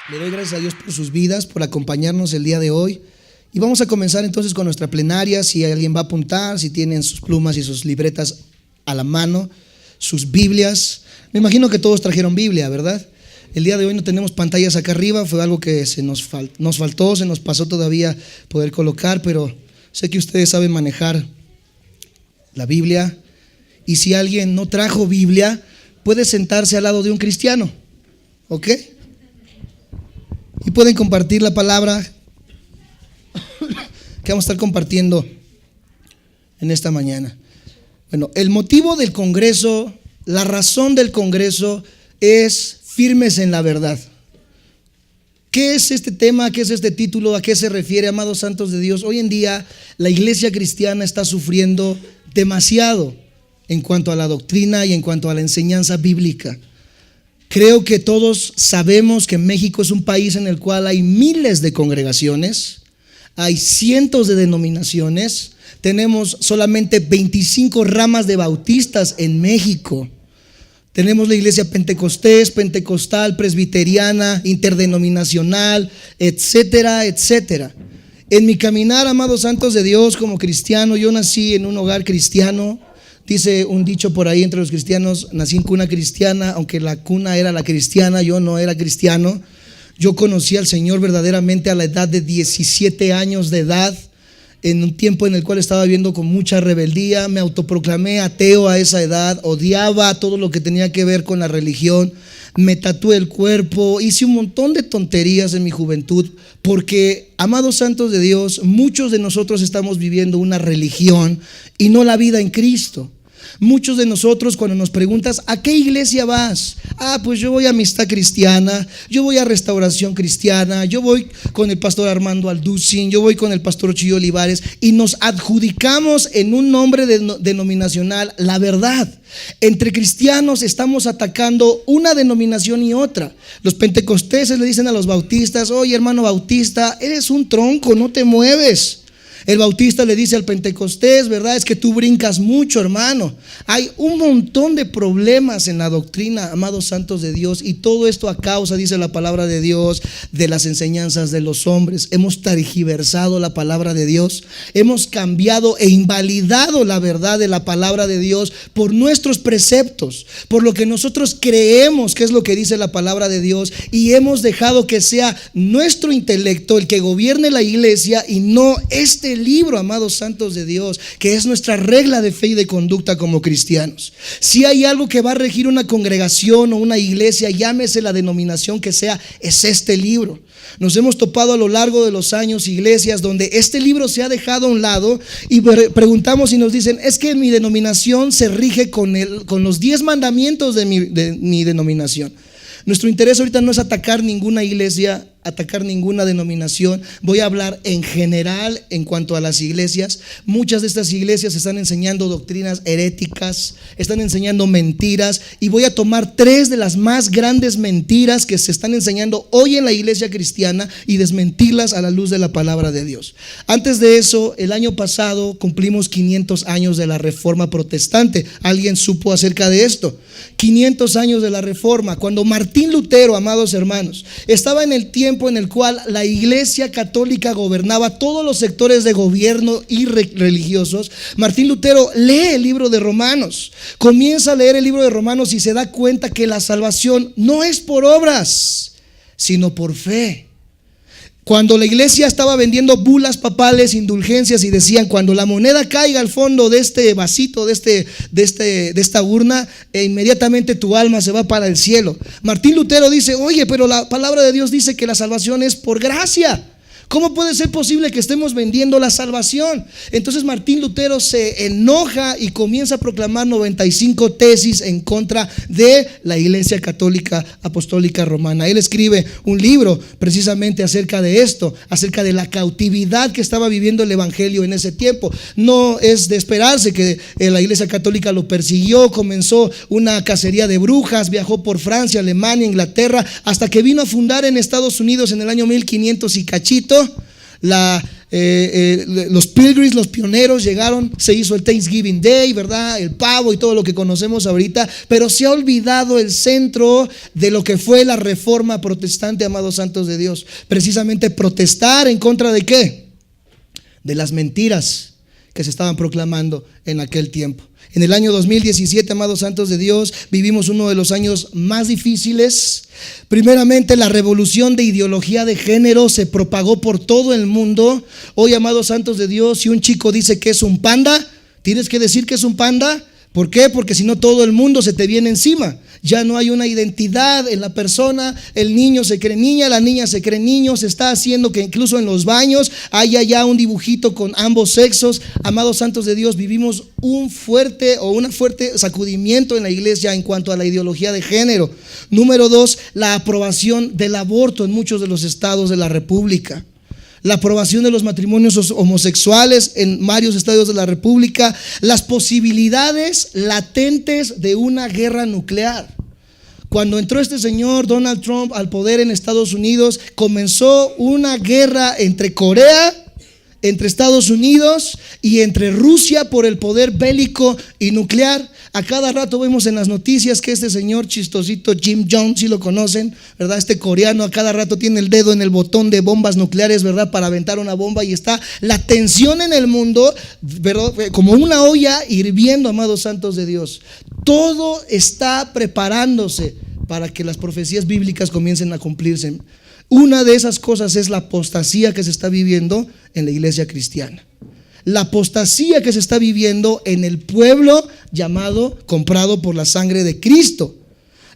Le doy gracias a Dios por sus vidas, por acompañarnos el día de hoy. Y vamos a comenzar entonces con nuestra plenaria. Si alguien va a apuntar, si tienen sus plumas y sus libretas a la mano, sus Biblias. Me imagino que todos trajeron Biblia, ¿verdad? El día de hoy no tenemos pantallas acá arriba, fue algo que nos faltó, se nos pasó todavía poder colocar, pero sé que ustedes saben manejar la Biblia. Y si alguien no trajo Biblia, puede sentarse al lado de un cristiano, ¿ok? Y pueden compartir la palabra que vamos a estar compartiendo en esta mañana. Bueno, el motivo del Congreso, la razón del Congreso es firmes en la verdad. ¿Qué es este tema? ¿Qué es este título? ¿A qué se refiere, amados santos de Dios? Hoy en día la iglesia cristiana está sufriendo demasiado en cuanto a la doctrina y en cuanto a la enseñanza bíblica. Creo que todos sabemos que México es un país en el cual hay miles de congregaciones, hay cientos de denominaciones, tenemos solamente 25 ramas de bautistas en México. Tenemos la iglesia pentecostés, pentecostal, presbiteriana, interdenominacional, etcétera, etcétera. En mi caminar, amados santos de Dios, como cristiano, yo nací en un hogar cristiano. Dice un dicho por ahí entre los cristianos: nací en cuna cristiana, aunque la cuna era la cristiana, yo no era cristiano. Yo conocí al Señor verdaderamente a la edad de 17 años de edad, en un tiempo en el cual estaba viviendo con mucha rebeldía. Me autoproclamé ateo a esa edad, odiaba todo lo que tenía que ver con la religión, me tatué el cuerpo, hice un montón de tonterías en mi juventud, porque, amados santos de Dios, muchos de nosotros estamos viviendo una religión y no la vida en Cristo. Muchos de nosotros, cuando nos preguntas ¿a qué iglesia vas? Pues yo voy a Amistad Cristiana, yo voy a Restauración Cristiana, yo voy con el pastor Armando Alducin, yo voy con el pastor Chillo Olivares, y nos adjudicamos en un nombre denominacional la verdad. Entre cristianos estamos atacando una denominación y otra. Los pentecosteses le dicen a los bautistas: oye, hermano bautista, eres un tronco, no te mueves. El bautista le dice al pentecostés: verdad es que tú brincas mucho, hermano. Hay un montón de problemas en la doctrina, amados santos de Dios, y todo esto a causa, dice la palabra de Dios, de las enseñanzas de los hombres. Hemos tergiversado la palabra de Dios, hemos cambiado e invalidado la verdad de la palabra de Dios por nuestros preceptos, por lo que nosotros creemos que es lo que dice la palabra de Dios, y hemos dejado que sea nuestro intelecto el que gobierne la iglesia y no este libro, amados santos de Dios, que es nuestra regla de fe y de conducta como cristianos. Si hay algo que va a regir una congregación o una iglesia, llámese la denominación que sea, es este libro. Nos hemos topado a lo largo de los años iglesias donde este libro se ha dejado a un lado, y preguntamos y nos dicen: es que mi denominación se rige con los 10 mandamientos de mi denominación. Nuestro interés ahorita no es atacar ninguna iglesia, atacar ninguna denominación. Voy a hablar en general en cuanto a las iglesias. Muchas de estas iglesias están enseñando doctrinas heréticas, están enseñando mentiras, y voy a tomar 3 de las más grandes mentiras que se están enseñando hoy en la iglesia cristiana y desmentirlas a la luz de la palabra de Dios. Antes de eso, el año pasado cumplimos 500 años de la Reforma Protestante. ¿Alguien supo acerca de esto? 500 años de la Reforma, cuando Martín Lutero, amados hermanos, estaba en el tiempo en el cual la iglesia católica gobernaba todos los sectores de gobierno y religiosos. Martín Lutero lee el libro de Romanos, comienza a leer el libro de Romanos y se da cuenta que la salvación no es por obras, sino por fe. Cuando la iglesia estaba vendiendo bulas papales, indulgencias, y decían: cuando la moneda caiga al fondo de este vasito, de esta urna, inmediatamente tu alma se va para el cielo. Martín Lutero dice: oye, pero la palabra de Dios dice que la salvación es por gracia. ¿Cómo puede ser posible que estemos vendiendo la salvación? Entonces Martín Lutero se enoja y comienza a proclamar 95 tesis en contra de la Iglesia Católica Apostólica Romana. Él escribe un libro precisamente acerca de esto, acerca de la cautividad que estaba viviendo el evangelio en ese tiempo. No es de esperarse que la Iglesia Católica lo persiguió, comenzó una cacería de brujas, viajó por Francia, Alemania, Inglaterra, hasta que vino a fundar en Estados Unidos en el año 1500 y cachito Los Pilgrims, los pioneros llegaron, se hizo el Thanksgiving Day, ¿verdad? El pavo y todo lo que conocemos ahorita, pero se ha olvidado el centro de lo que fue la reforma protestante, amados santos de Dios. Precisamente protestar en contra de ¿qué? De las mentiras que se estaban proclamando en aquel tiempo. En el año 2017, amados santos de Dios, vivimos uno de los años más difíciles. Primeramente, la revolución de ideología de género se propagó por todo el mundo. Hoy, amados santos de Dios, si un chico dice que es un panda, tienes que decir que es un panda. ¿Por qué? Porque si no, todo el mundo se te viene encima. Ya no hay una identidad en la persona. El niño se cree niña, la niña se cree niño. Se está haciendo que incluso en los baños haya ya un dibujito con ambos sexos. Amados santos de Dios, vivimos un fuerte sacudimiento en la iglesia en cuanto a la ideología de género. Número 2, la aprobación del aborto en muchos de los estados de la República. La aprobación de los matrimonios homosexuales en varios estados de la República, las posibilidades latentes de una guerra nuclear. Cuando entró este señor Donald Trump al poder en Estados Unidos, comenzó una guerra entre Corea, entre Estados Unidos y entre Rusia por el poder bélico y nuclear. A cada rato vemos en las noticias que este señor chistosito Kim Jong, si lo conocen, ¿verdad? Este coreano a cada rato tiene el dedo en el botón de bombas nucleares, ¿verdad? Para aventar una bomba, y está la tensión en el mundo, ¿verdad? Como una olla hirviendo, amados santos de Dios. Todo está preparándose para que las profecías bíblicas comiencen a cumplirse. Una de esas cosas es la apostasía que se está viviendo en la iglesia cristiana. La apostasía que se está viviendo en el pueblo llamado, comprado por la sangre de Cristo.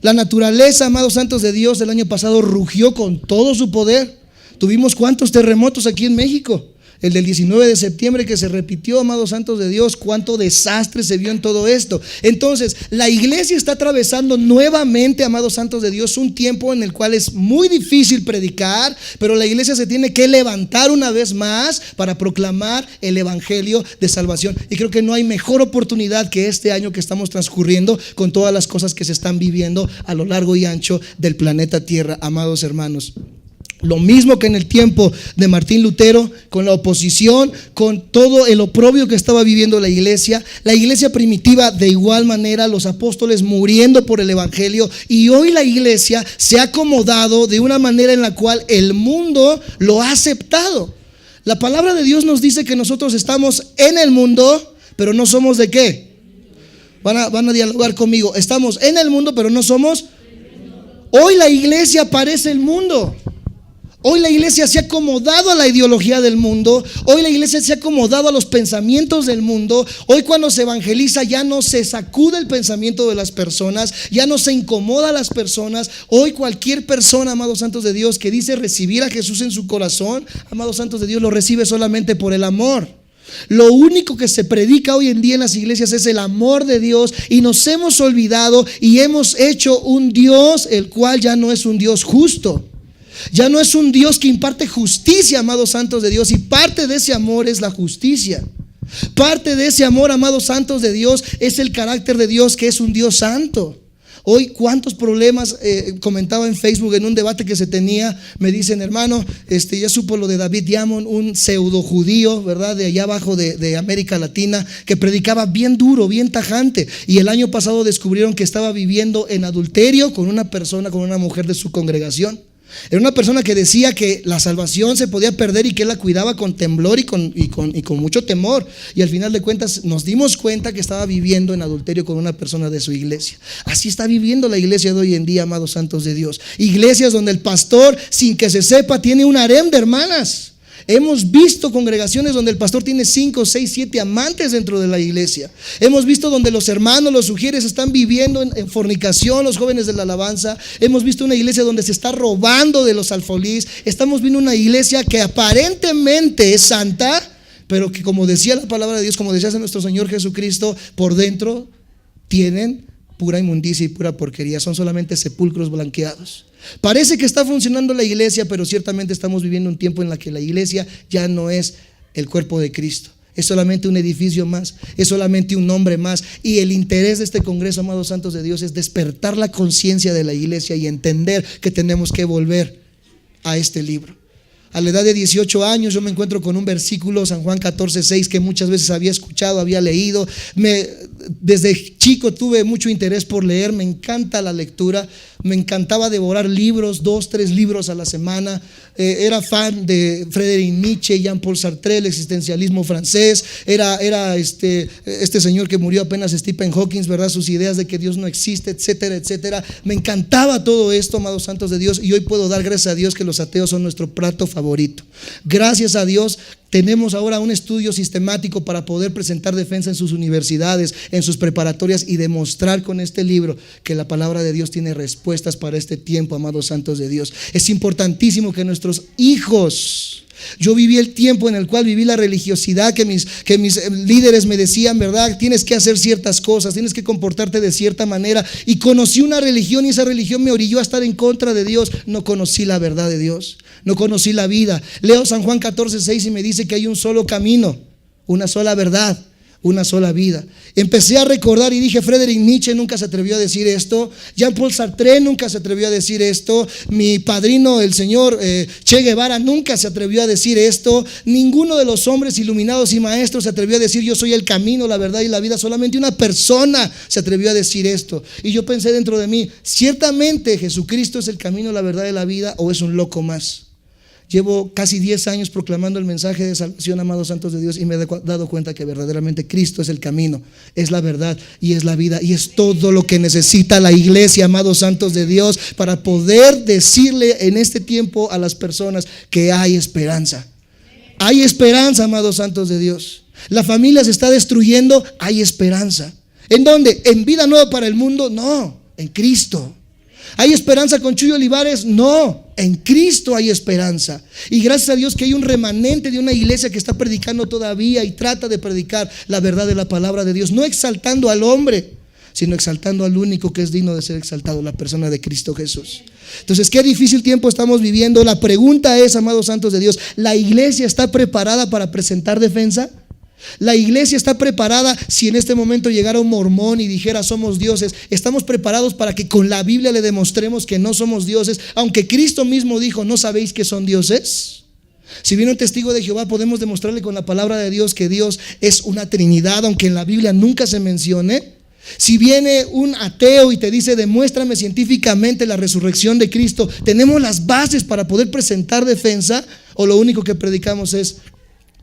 La naturaleza, amados santos de Dios, el año pasado rugió con todo su poder. Tuvimos ¿cuántos terremotos aquí en México? El del 19 de septiembre que se repitió, amados santos de Dios, cuánto desastre se vio en todo esto. Entonces, la iglesia está atravesando nuevamente, amados santos de Dios, un tiempo en el cual es muy difícil predicar, pero la iglesia se tiene que levantar una vez más para proclamar el evangelio de salvación. Y creo que no hay mejor oportunidad que este año que estamos transcurriendo con todas las cosas que se están viviendo a lo largo y ancho del planeta Tierra, amados hermanos. Lo mismo que en el tiempo de Martín Lutero, con la oposición, con todo el oprobio que estaba viviendo la iglesia primitiva, de igual manera, los apóstoles muriendo por el evangelio, y hoy la iglesia se ha acomodado de una manera en la cual el mundo lo ha aceptado. La palabra de Dios nos dice que nosotros estamos en el mundo, pero no somos ¿de qué? Van a dialogar conmigo. Estamos en el mundo, pero no somos. Hoy la iglesia parece el mundo. Hoy la iglesia se ha acomodado a la ideología del mundo. Hoy la iglesia se ha acomodado a los pensamientos del mundo. Hoy cuando se evangeliza ya no se sacude el pensamiento de las personas, ya no se incomoda a las personas. Hoy cualquier persona, amados santos de Dios, que dice recibir a Jesús en su corazón, amados santos de Dios, lo recibe solamente por el amor. Lo único que se predica hoy en día en las iglesias es el amor de Dios, y nos hemos olvidado y hemos hecho un Dios el cual ya no es un Dios justo. Ya no es un Dios que imparte justicia, amados santos de Dios, y parte de ese amor es la justicia. Parte de ese amor, amados santos de Dios, es el carácter de Dios, que es un Dios santo. Hoy cuántos problemas, comentaba en Facebook en un debate que se tenía, me dicen, hermano, ya supo lo de David Diamond, un pseudo judío, ¿verdad? De allá abajo de América Latina, que predicaba bien duro, bien tajante, y el año pasado descubrieron que estaba viviendo en adulterio con una persona, con una mujer de su congregación. Era una persona que decía que la salvación se podía perder y que él la cuidaba con temblor y con mucho temor, y al final de cuentas nos dimos cuenta que estaba viviendo en adulterio con una persona de su iglesia. Así está viviendo la iglesia de hoy en día, amados santos de Dios. Iglesias donde el pastor, sin que se sepa, tiene un harem de hermanas. Hemos visto congregaciones donde el pastor tiene 5, 6, 7 amantes dentro de la iglesia. Hemos visto donde los hermanos, los sugieres están viviendo en fornicación, los jóvenes de la alabanza. Hemos visto una iglesia donde se está robando de los alfolís. Estamos viendo una iglesia que aparentemente es santa, pero que, como decía la palabra de Dios, como decía nuestro Señor Jesucristo, por dentro tienen pura inmundicia y pura porquería. Son solamente sepulcros blanqueados. Parece que está funcionando la iglesia, pero ciertamente estamos viviendo un tiempo en el que la iglesia ya no es el cuerpo de Cristo. Es solamente un edificio más, es solamente un nombre más. Y el interés de este congreso, amados santos de Dios, es despertar la conciencia de la iglesia y entender que tenemos que volver a este libro. A la edad de 18 años yo me encuentro con un versículo, San Juan 14:6, que muchas veces había escuchado, había leído. Desde chico tuve mucho interés por leer, me encanta la lectura, me encantaba devorar libros, 2, 3 libros a la semana. Era fan de Friedrich Nietzsche, Jean-Paul Sartre, el existencialismo francés. Era este señor que murió apenas, Stephen Hawking, ¿verdad? Sus ideas de que Dios no existe, etcétera, etcétera. Me encantaba todo esto, amados santos de Dios, y hoy puedo dar gracias a Dios que los ateos son nuestro plato favorito. Gracias a Dios tenemos ahora un estudio sistemático para poder presentar defensa en sus universidades, en sus preparatorias, y demostrar con este libro que la palabra de Dios tiene respuestas para este tiempo, amados santos de Dios. Es importantísimo que nuestros hijos... Yo viví el tiempo en el cual viví la religiosidad, que mis líderes me decían, ¿verdad? Tienes que hacer ciertas cosas, tienes que comportarte de cierta manera. Y conocí una religión, y esa religión me orilló a estar en contra de Dios. No conocí la verdad de Dios, no conocí la vida. Leo San Juan 14:6 y me dice que hay un solo camino, una sola verdad, una sola vida. Empecé a recordar y dije, Friedrich Nietzsche nunca se atrevió a decir esto, Jean-Paul Sartre nunca se atrevió a decir esto, mi padrino, el señor Che Guevara, nunca se atrevió a decir esto. Ninguno de los hombres iluminados y maestros se atrevió a decir yo soy el camino, la verdad y la vida. Solamente una persona se atrevió a decir esto. Y yo pensé dentro de mí, ciertamente Jesucristo es el camino, la verdad y la vida, o es un loco más. Llevo casi 10 años proclamando el mensaje de salvación, amados santos de Dios, y me he dado cuenta que verdaderamente Cristo es el camino, es la verdad y es la vida, y es todo lo que necesita la iglesia, amados santos de Dios, para poder decirle en este tiempo a las personas que hay esperanza. Hay esperanza, amados santos de Dios. La familia se está destruyendo, hay esperanza. ¿En dónde? ¿En vida nueva para el mundo? No, en Cristo. ¿Hay esperanza con Chuy Olivares? No, en Cristo hay esperanza. Y gracias a Dios que hay un remanente de una iglesia que está predicando todavía y trata de predicar la verdad de la palabra de Dios, no exaltando al hombre, sino exaltando al único que es digno de ser exaltado, la persona de Cristo Jesús. Entonces, qué difícil tiempo estamos viviendo. La pregunta es, amados santos de Dios, ¿la iglesia está preparada para presentar defensa? La iglesia está preparada. Si en este momento llegara un mormón y dijera somos dioses, estamos preparados para que con la Biblia le demostremos que no somos dioses, aunque Cristo mismo dijo, ¿no sabéis que son dioses? Si viene un testigo de Jehová, podemos demostrarle con la palabra de Dios que Dios es una Trinidad, aunque en la Biblia nunca se mencione. Si viene un ateo y te dice demuéstrame científicamente la resurrección de Cristo, tenemos las bases para poder presentar defensa, o lo único que predicamos es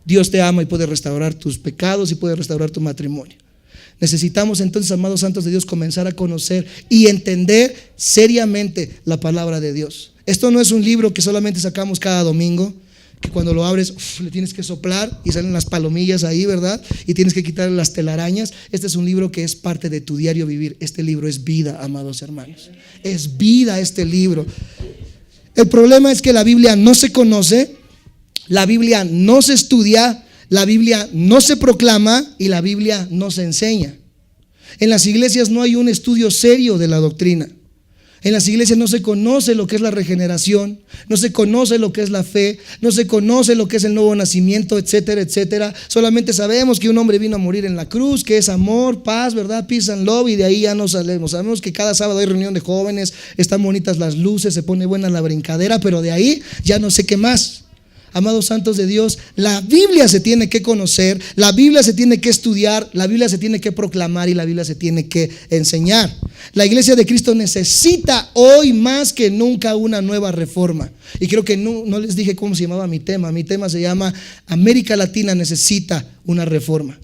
Dios te ama y puede restaurar tus pecados y puede restaurar tu matrimonio. Necesitamos entonces, amados santos de Dios, comenzar a conocer y entender seriamente la palabra de Dios. Esto no es un libro que solamente sacamos cada domingo, que cuando lo abres le tienes que soplar y salen las palomillas ahí, ¿verdad? Y tienes que quitarle las telarañas. Este es un libro que es parte de tu diario vivir. Este libro es vida, amados hermanos. Es vida este libro. El problema es que la Biblia no se conoce, la Biblia no se estudia, la Biblia no se proclama y la Biblia no se enseña. En las iglesias no hay un estudio serio de la doctrina. En las iglesias no se conoce lo que es la regeneración, no se conoce lo que es la fe, no se conoce lo que es el nuevo nacimiento, etcétera, etcétera. Solamente sabemos que un hombre vino a morir en la cruz, que es amor, paz, ¿verdad? Peace and love, y de ahí ya no salimos. Sabemos que cada sábado hay reunión de jóvenes, están bonitas las luces, se pone buena la brincadera, pero de ahí ya no sé qué más. Amados santos de Dios, la Biblia se tiene que conocer, la Biblia se tiene que estudiar, la Biblia se tiene que proclamar y la Biblia se tiene que enseñar. La iglesia de Cristo necesita hoy más que nunca una nueva reforma. Y creo que no les dije cómo se llamaba mi tema. Mi tema se llama América Latina necesita una reforma.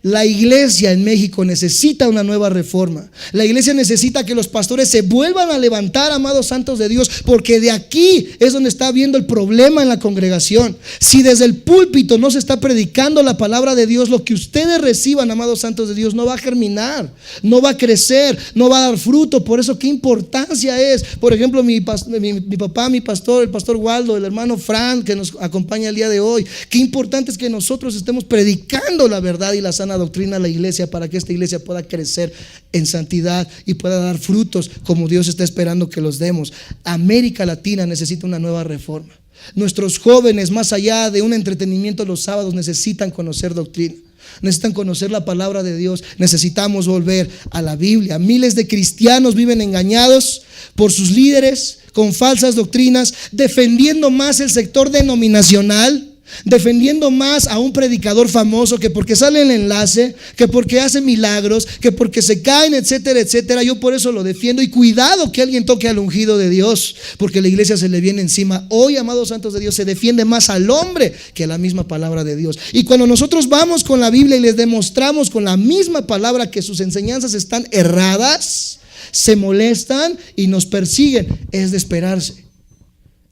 La iglesia en México necesita una nueva reforma. La iglesia necesita que los pastores se vuelvan a levantar, amados santos de Dios, porque de aquí es donde está habiendo el problema en la congregación. Si desde el púlpito no se está predicando la palabra de Dios, lo que ustedes reciban, amados santos de Dios, no va a germinar, no va a crecer, no va a dar fruto. Por eso qué importancia es, por ejemplo, mi papá, mi pastor, el pastor Waldo, el hermano Fran que nos acompaña el día de hoy. Qué importante es que nosotros estemos predicando la verdad y la sana doctrina a la iglesia, para que esta iglesia pueda crecer en santidad y pueda dar frutos como Dios está esperando que los demos. América Latina necesita una nueva reforma. Nuestros jóvenes, más allá de un entretenimiento los sábados, necesitan conocer doctrina, necesitan conocer la palabra de Dios. Necesitamos volver a la Biblia. Miles de cristianos viven engañados por sus líderes, con falsas doctrinas, defendiendo más el sector denominacional, defendiendo más a un predicador famoso, que porque sale el enlace, que porque hace milagros, que porque se caen, etcétera, etcétera. Yo por eso lo defiendo, y cuidado que alguien toque al ungido de Dios, porque la iglesia se le viene encima. Hoy, amados santos de Dios, se defiende más al hombre que a la misma palabra de Dios. Y cuando nosotros vamos con la Biblia y les demostramos con la misma palabra que sus enseñanzas están erradas, se molestan y nos persiguen. Es de esperarse.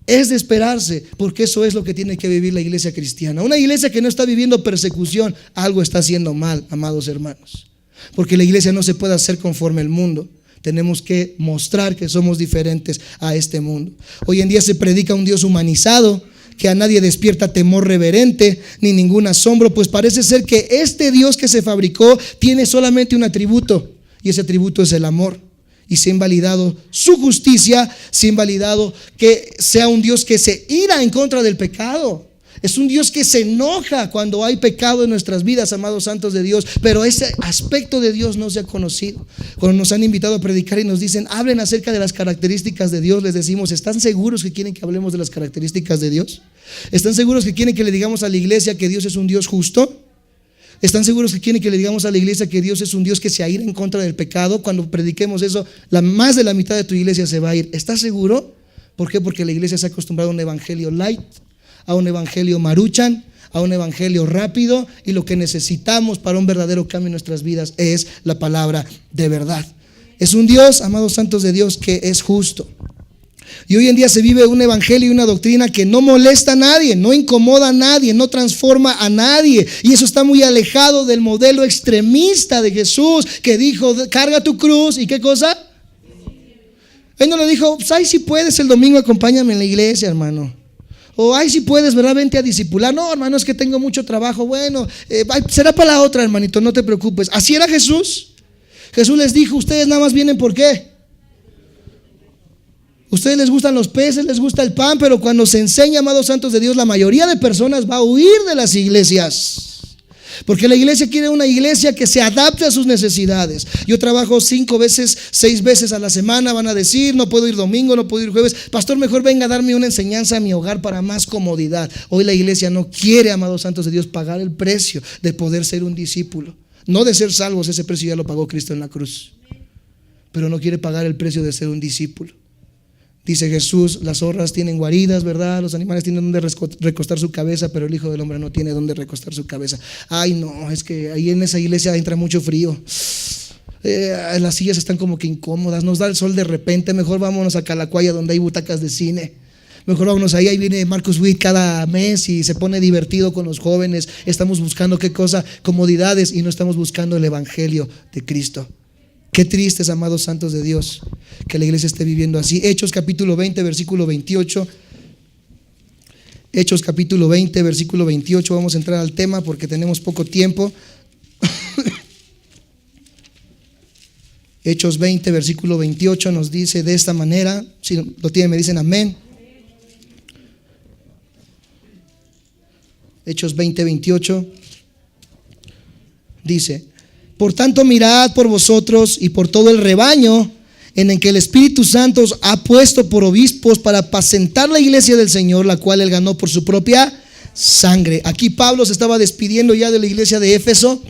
Es de esperarse, porque eso es lo que tiene que vivir la iglesia cristiana. Una iglesia que no está viviendo persecución, algo está haciendo mal, amados hermanos. Porque la iglesia no se puede hacer conforme al mundo. Tenemos que mostrar que somos diferentes a este mundo. Hoy en día se predica un Dios humanizado, que a nadie despierta temor reverente ni ningún asombro, pues parece ser que este Dios que se fabricó tiene solamente un atributo, y ese atributo es el amor. Y se ha invalidado su justicia, se ha invalidado que sea un Dios que se ira en contra del pecado. Es un Dios que se enoja cuando hay pecado en nuestras vidas, amados santos de Dios. Pero ese aspecto de Dios no se ha conocido. Cuando nos han invitado a predicar y nos dicen, hablen acerca de las características de Dios, les decimos, ¿están seguros que quieren que hablemos de las características de Dios? ¿Están seguros que quieren que le digamos a la iglesia que Dios es un Dios justo? ¿Están seguros que quieren que le digamos a la iglesia que Dios es un Dios que se ira en contra del pecado? Cuando prediquemos eso, más de la mitad de tu iglesia se va a ir. ¿Estás seguro? ¿Por qué? Porque la iglesia se ha acostumbrado a un evangelio light, a un evangelio maruchan, a un evangelio rápido, y lo que necesitamos para un verdadero cambio en nuestras vidas es la palabra de verdad. Es un Dios, amados santos de Dios, que es justo. Y hoy en día se vive un evangelio y una doctrina que no molesta a nadie, no incomoda a nadie, no transforma a nadie. Y eso está muy alejado del modelo extremista de Jesús, que dijo, carga tu cruz. ¿Y qué cosa? Él no le dijo, pues, ay, si puedes el domingo acompáñame en la iglesia, hermano. O ay, si puedes, ¿verdad? Vente a discipular. No, hermano, es que tengo mucho trabajo. Bueno, será para la otra, hermanito, no te preocupes. Así era Jesús. Jesús les dijo, ustedes nada más vienen ¿por qué? Ustedes les gustan los peces, les gusta el pan, pero cuando se enseña, amados santos de Dios, la mayoría de personas va a huir de las iglesias. Porque la iglesia quiere una iglesia que se adapte a sus necesidades. Yo trabajo 5 veces, 6 veces a la semana. Van a decir, no puedo ir domingo, no puedo ir jueves. Pastor, mejor venga a darme una enseñanza a mi hogar para más comodidad. Hoy la iglesia no quiere, amados santos de Dios, pagar el precio de poder ser un discípulo. No de ser salvos, ese precio ya lo pagó Cristo en la cruz. Pero no quiere pagar el precio de ser un discípulo. Dice Jesús, las zorras tienen guaridas, ¿verdad? Los animales tienen donde recostar su cabeza, pero el Hijo del Hombre no tiene donde recostar su cabeza. Ay, no, es que ahí en esa iglesia entra mucho frío. Las sillas están como que incómodas, nos da el sol de repente. Mejor vámonos a Calacuaya, donde hay butacas de cine. Mejor vámonos ahí viene Marcus Witt cada mes y se pone divertido con los jóvenes. Estamos buscando ¿qué cosa? Comodidades, y no estamos buscando el evangelio de Cristo. Qué tristes, amados santos de Dios, que la iglesia esté viviendo así. Hechos capítulo 20, versículo 28. Hechos capítulo 20, versículo 28. Vamos a entrar al tema porque tenemos poco tiempo. Hechos 20, versículo 28 nos dice de esta manera. Si lo tienen, me dicen amén. Hechos 20, 28 dice: por tanto, mirad por vosotros y por todo el rebaño en el que el Espíritu Santo os ha puesto por obispos para apacentar la iglesia del Señor, la cual él ganó por su propia sangre. Aquí Pablo se estaba despidiendo ya de la iglesia de Éfeso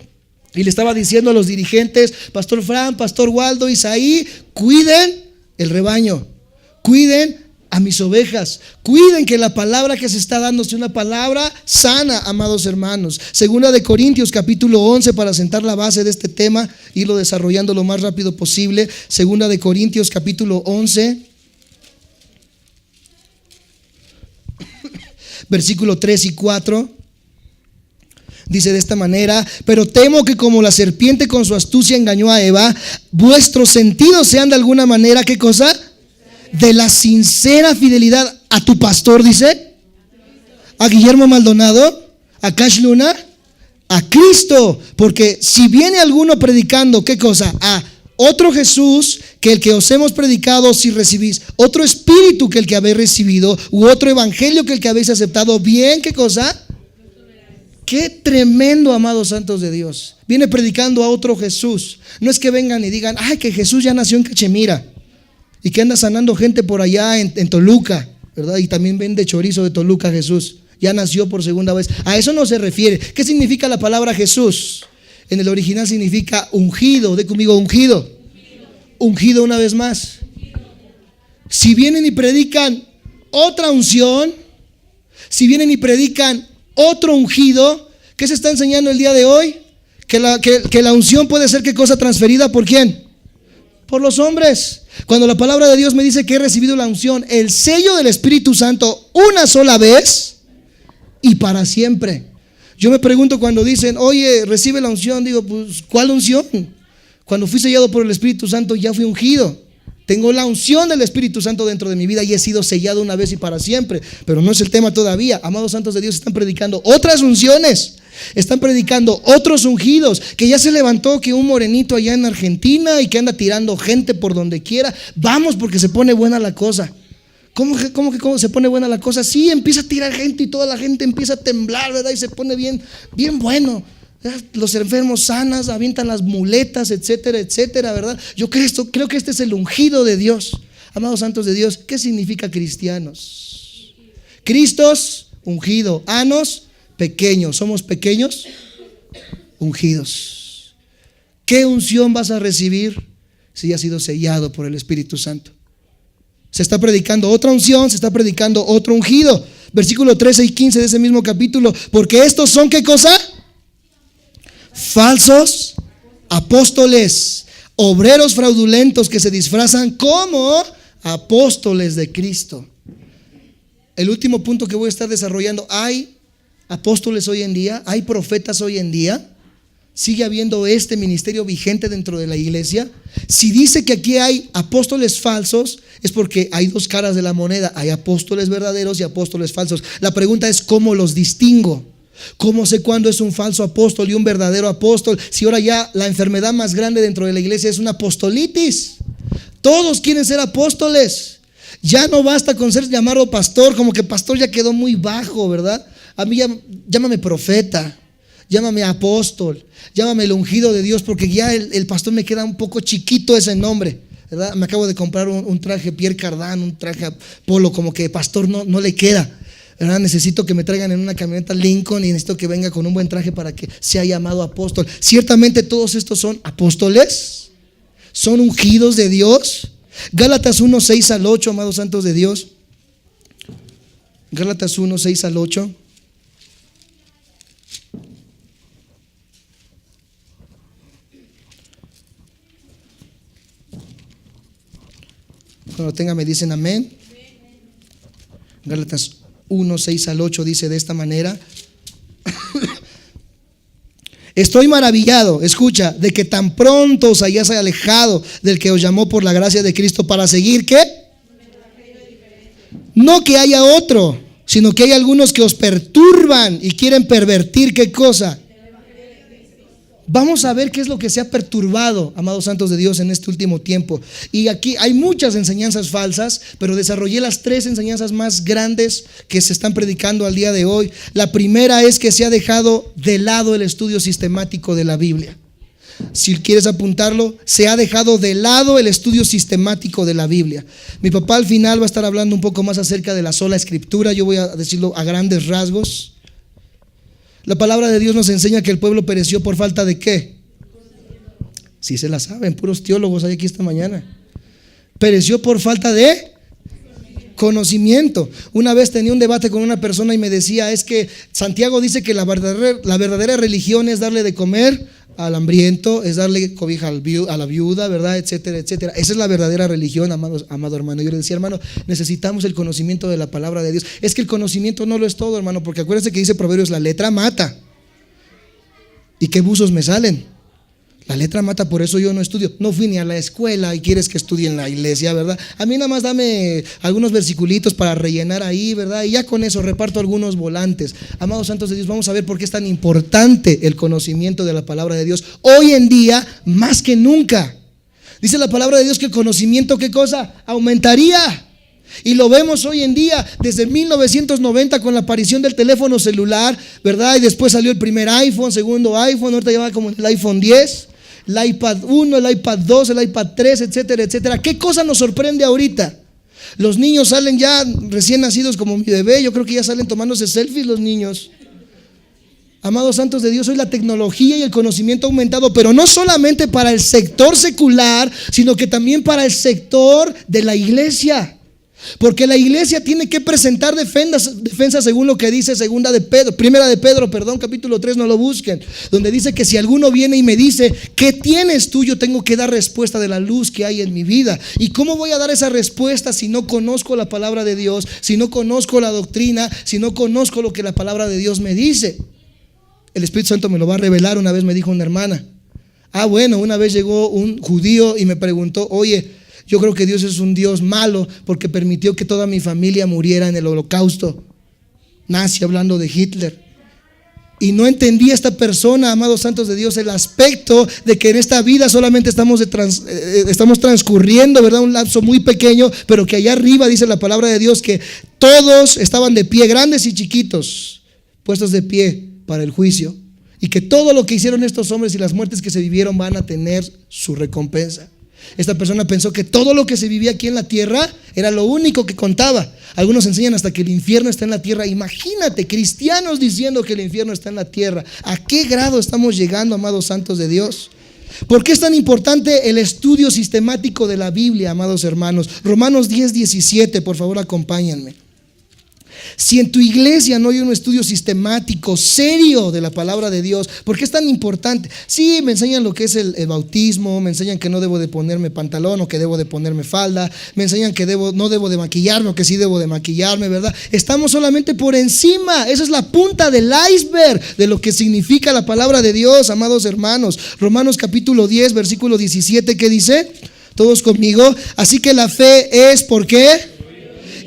y le estaba diciendo a los dirigentes, Pastor Fran, Pastor Waldo, Isaí, cuiden el rebaño, cuiden a mis ovejas, cuiden que la palabra que se está dando sea una palabra sana, amados hermanos. Segunda de Corintios capítulo 11, para sentar la base de este tema, irlo desarrollando lo más rápido posible. Segunda de Corintios capítulo 11, versículo 3 y 4. Dice de esta manera: pero temo que como la serpiente con su astucia engañó a Eva, vuestros sentidos sean de alguna manera, ¿qué cosa? De la sincera fidelidad a tu pastor, dice, a Guillermo Maldonado, a Cash Luna, a Cristo. Porque si viene alguno predicando, ¿qué cosa? A otro Jesús que el que os hemos predicado, si recibís otro espíritu que el que habéis recibido, u otro evangelio que el que habéis aceptado, bien, ¿qué cosa? Qué tremendo, amados santos de Dios. Viene predicando a otro Jesús. No es que vengan y digan, ay, que Jesús ya nació en Cachemira. y que anda sanando gente por allá en Toluca, ¿verdad? Y también vende chorizo de Toluca Jesús. Ya nació por segunda vez. A eso no se refiere. ¿Qué significa la palabra Jesús? En el original significa ungido. De conmigo, ungido. Ungido una vez más. Si vienen y predican otra unción, si vienen y predican otro ungido, ¿qué se está enseñando el día de hoy? Que la unción puede ser, ¿qué cosa? Transferida ¿por quién? Por los hombres. Cuando la palabra de Dios me dice que he recibido la unción, el sello del Espíritu Santo, una sola vez y para siempre. Yo me pregunto cuando dicen, oye, recibe la unción, digo, pues, ¿cuál unción? Cuando fui sellado por el Espíritu Santo ya fui ungido. Tengo la unción del Espíritu Santo dentro de mi vida y he sido sellado una vez y para siempre. Pero no es el tema todavía. Amados santos de Dios, están predicando otras unciones. Están predicando otros ungidos. Que ya se levantó que un morenito allá en Argentina y que anda tirando gente por donde quiera. Vamos, porque se pone buena la cosa. ¿Cómo que se pone buena la cosa? Sí, empieza a tirar gente y toda la gente empieza a temblar, ¿verdad? Y se pone bien bueno. Los enfermos sanas, avientan las muletas, etcétera, etcétera, ¿verdad? Yo creo que este es el ungido de Dios. Amados santos de Dios, ¿qué significa cristianos? Cristos, ungido. Anos, pequeños. ¿Somos pequeños? Ungidos. ¿Qué unción vas a recibir si has sido sellado por el Espíritu Santo? Se está predicando otra unción, se está predicando otro ungido. Versículo 13 y 15 de ese mismo capítulo. Porque estos son, ¿qué cosa? Falsos apóstoles, obreros fraudulentos que se disfrazan como apóstoles de Cristo. El último punto que voy a estar desarrollando: ¿hay apóstoles hoy en día? ¿Hay profetas hoy en día? ¿Sigue habiendo este ministerio vigente dentro de la iglesia? Si dice que aquí hay apóstoles falsos, es porque hay dos caras de la moneda. Hay apóstoles verdaderos y apóstoles falsos. La pregunta es, ¿cómo los distingo? ¿Cómo sé cuándo es un falso apóstol y un verdadero apóstol? Si ahora ya la enfermedad más grande dentro de la iglesia es una apostolitis. Todos quieren ser apóstoles. Ya no basta con ser llamado pastor, como que pastor ya quedó muy bajo, ¿verdad? A mí llámame profeta, llámame apóstol, llámame el ungido de Dios, porque ya el pastor me queda un poco chiquito ese nombre, ¿verdad? Me acabo de comprar un traje Pierre Cardin, un traje polo, como que pastor no le queda, ¿verdad? Necesito que me traigan en una camioneta Lincoln y necesito que venga con un buen traje para que sea llamado apóstol. Ciertamente todos estos son apóstoles, son ungidos de Dios. Gálatas 1, 6 al 8, amados santos de Dios. Gálatas 1, 6 al 8. Cuando tenga me dicen amén. Gálatas 1, 6 al 8 dice de esta manera: estoy maravillado, escucha, de que tan pronto os hayáis alejado del que os llamó por la gracia de Cristo para seguir, ¿qué? No que haya otro, sino que hay algunos que os perturban y quieren pervertir, ¿qué cosa? Vamos a ver qué es lo que se ha perturbado, amados santos de Dios, en este último tiempo. Y aquí hay muchas enseñanzas falsas, pero desarrollé las 3 enseñanzas más grandes que se están predicando al día de hoy. La primera es que se ha dejado de lado el estudio sistemático de la Biblia. Si quieres apuntarlo, se ha dejado de lado el estudio sistemático de la Biblia. Mi papá al final va a estar hablando un poco más acerca de la sola escritura. Yo voy a decirlo a grandes rasgos. La palabra de Dios nos enseña que el pueblo pereció por falta de ¿qué? Sí se la saben, puros teólogos hay aquí esta mañana. Pereció por falta de conocimiento. Una vez tenía un debate con una persona y me decía: es que Santiago dice que la verdadera religión es darle de comer al hambriento, es darle cobija a la viuda, ¿verdad? Etcétera, etcétera. Esa es la verdadera religión, amado hermano. Yo le decía: hermano, necesitamos el conocimiento de la palabra de Dios. Es que el conocimiento no lo es todo, hermano, porque acuérdense que dice Proverbios: la letra mata. ¿Y qué buzos me salen? La letra mata, por eso yo no estudio. No fui ni a la escuela y quieres que estudie en la iglesia, ¿verdad? A mí nada más dame algunos versiculitos para rellenar ahí, ¿verdad? Y ya con eso reparto algunos volantes. Amados santos de Dios, vamos a ver por qué es tan importante el conocimiento de la palabra de Dios hoy en día más que nunca. Dice la palabra de Dios que el conocimiento, ¿qué cosa? Aumentaría. Y lo vemos hoy en día, desde 1990 con la aparición del teléfono celular, ¿verdad? Y después salió el primer iPhone, segundo iPhone, ahorita ya va como el iPhone 10. el iPad 1, el iPad 2, el iPad 3, etcétera, etcétera. ¿Qué cosa nos sorprende ahorita? Los niños salen ya recién nacidos como mi bebé, yo creo que ya salen tomándose selfies los niños. Amados santos de Dios, hoy la tecnología y el conocimiento ha aumentado, pero no solamente para el sector secular, sino que también para el sector de la iglesia. Porque la iglesia tiene que presentar defensa según lo que dice Primera de Pedro, capítulo 3, no lo busquen, donde dice que si alguno viene y me dice, ¿qué tienes tú? Yo tengo que dar respuesta de la luz que hay en mi vida. ¿Y cómo voy a dar esa respuesta si no conozco la palabra de Dios, si no conozco la doctrina, si no conozco lo que la palabra de Dios me dice? El Espíritu Santo me lo va a revelar. Una vez me dijo una hermana, una vez llegó un judío y me preguntó, oye, yo creo que Dios es un Dios malo porque permitió que toda mi familia muriera en el holocausto nazi, hablando de Hitler. Y no entendía esta persona, amados santos de Dios, el aspecto de que en esta vida solamente estamos transcurriendo, ¿verdad? Un lapso muy pequeño, pero que allá arriba dice la palabra de Dios que todos estaban de pie, grandes y chiquitos, puestos de pie para el juicio. Y que todo lo que hicieron estos hombres y las muertes que se vivieron van a tener su recompensa. Esta persona pensó que todo lo que se vivía aquí en la tierra era lo único que contaba. Algunos enseñan hasta que el infierno está en la tierra. Imagínate, cristianos diciendo que el infierno está en la tierra. ¿A qué grado estamos llegando, amados santos de Dios? ¿Por qué es tan importante el estudio sistemático de la Biblia, amados hermanos? Romanos 10:17, por favor acompáñenme. Si en tu iglesia no hay un estudio sistemático, serio de la palabra de Dios, ¿por qué es tan importante? Sí, me enseñan lo que es el bautismo, me enseñan que no debo de ponerme pantalón o que debo de ponerme falda, me enseñan que no debo de maquillarme o que sí debo de maquillarme, ¿verdad? Estamos solamente por encima, esa es la punta del iceberg de lo que significa la palabra de Dios, amados hermanos. Romanos capítulo 10, versículo 17, ¿qué dice? Todos conmigo. Así que la fe es, ¿por qué?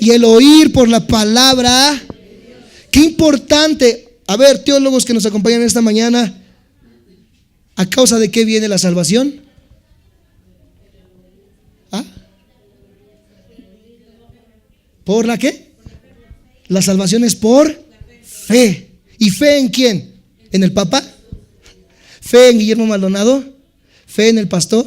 Y el oír por la palabra. Qué importante. A ver, teólogos que nos acompañan esta mañana, ¿a causa de qué viene la salvación? ¿Ah? ¿Por la qué? La salvación es por fe. ¿Y fe en quién? ¿En el Papa? ¿Fe en Guillermo Maldonado? ¿Fe en el pastor?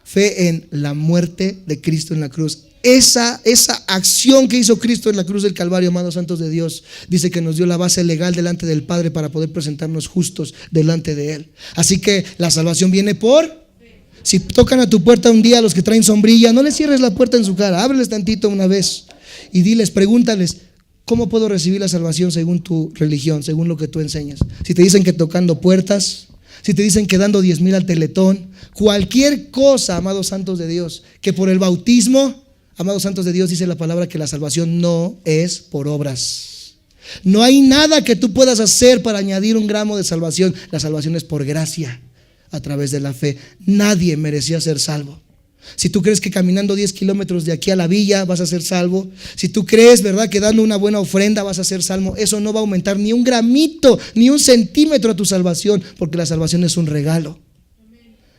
Fe en la muerte de Cristo en la cruz. Esa acción que hizo Cristo en la cruz del Calvario, amados santos de Dios, dice que nos dio la base legal delante del Padre para poder presentarnos justos delante de Él. Así que la salvación viene por. Si tocan a tu puerta un día los que traen sombrilla, no les cierres la puerta en su cara, ábreles tantito una vez y pregúntales, ¿cómo puedo recibir la salvación según tu religión, según lo que tú enseñas? Si te dicen que tocando puertas, si te dicen que dando 10,000 al Teletón, cualquier cosa, amados santos de Dios, que por el bautismo. Amados santos de Dios, dice la palabra que la salvación no es por obras. No hay nada que tú puedas hacer para añadir un gramo de salvación. La salvación es por gracia, a través de la fe. Nadie merecía ser salvo. Si tú crees que caminando 10 kilómetros de aquí a la villa vas a ser salvo, si tú crees, ¿verdad?, que dando una buena ofrenda vas a ser salvo, eso no va a aumentar ni un gramito, ni un centímetro a tu salvación, porque la salvación es un regalo.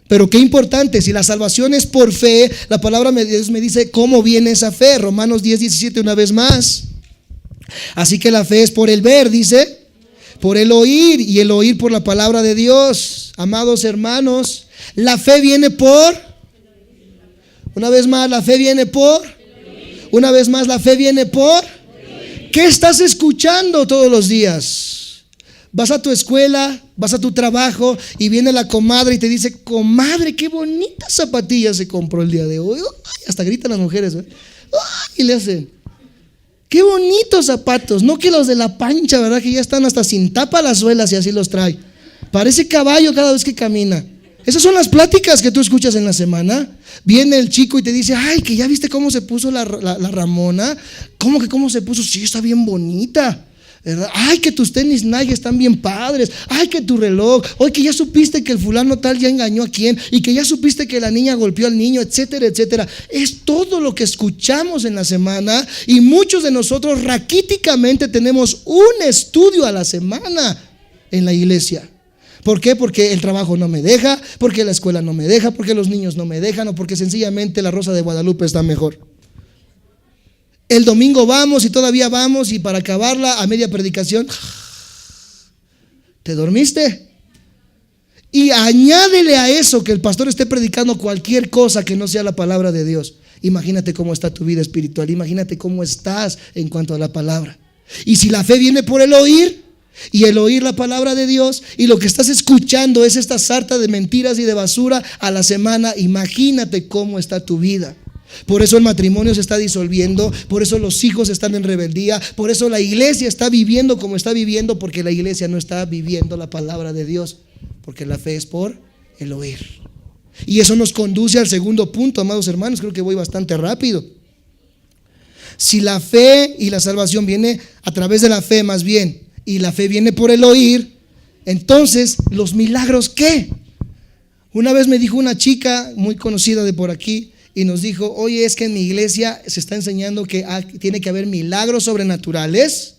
Pero qué importante, si la salvación es por fe, la palabra de Dios me dice cómo viene esa fe. Romanos 10:17 una vez más. Así que la fe es por el ver, dice, por el oír, y el oír por la palabra de Dios. Amados hermanos, la fe viene por. Una vez más, la fe viene por. Una vez más, la fe viene por. ¿Qué estás escuchando todos los días? Vas a tu escuela, vas a tu trabajo y viene la comadre y te dice, comadre, qué bonitas zapatillas se compró el día de hoy. Ay, hasta gritan las mujeres, ¿eh? Ay, y le hacen, qué bonitos zapatos, no que los de la Pancha, ¿verdad? Que ya están hasta sin tapa las suelas y así los trae. Parece caballo cada vez que camina. Esas son las pláticas que tú escuchas en la semana. Viene el chico y te dice, ay, que ya viste cómo se puso la Ramona. ¿Cómo se puso? Sí, está bien bonita, ¿verdad? Ay, que tus tenis Nike están bien padres. Ay, que tu reloj. Oye, que ya supiste que el fulano tal ya engañó a quién. Y que ya supiste que la niña golpeó al niño, etcétera, etcétera. Es todo lo que escuchamos en la semana. Y muchos de nosotros raquíticamente tenemos un estudio a la semana en la iglesia. ¿Por qué? Porque el trabajo no me deja, porque la escuela no me deja, porque los niños no me dejan, o porque sencillamente la Rosa de Guadalupe está mejor. El domingo vamos y todavía vamos, y para acabarla a media predicación, ¿te dormiste? Y añádele a eso que el pastor esté predicando cualquier cosa que no sea la palabra de Dios. Imagínate cómo está tu vida espiritual, imagínate cómo estás en cuanto a la palabra. Y si la fe viene por el oír, y el oír la palabra de Dios, y lo que estás escuchando es esta sarta de mentiras y de basura a la semana, imagínate cómo está tu vida. Por eso el matrimonio se está disolviendo, por eso los hijos están en rebeldía, por eso la iglesia está viviendo como está viviendo, porque la iglesia no está viviendo la palabra de Dios, porque la fe es por el oír. Y eso nos conduce al segundo punto, amados hermanos. Creo que voy bastante rápido. Si la fe y la salvación viene a través de la fe más bien, y la fe viene por el oír, entonces los milagros, ¿qué? Una vez me dijo una chica muy conocida de por aquí y nos dijo: oye, es que en mi iglesia se está enseñando que tiene que haber milagros sobrenaturales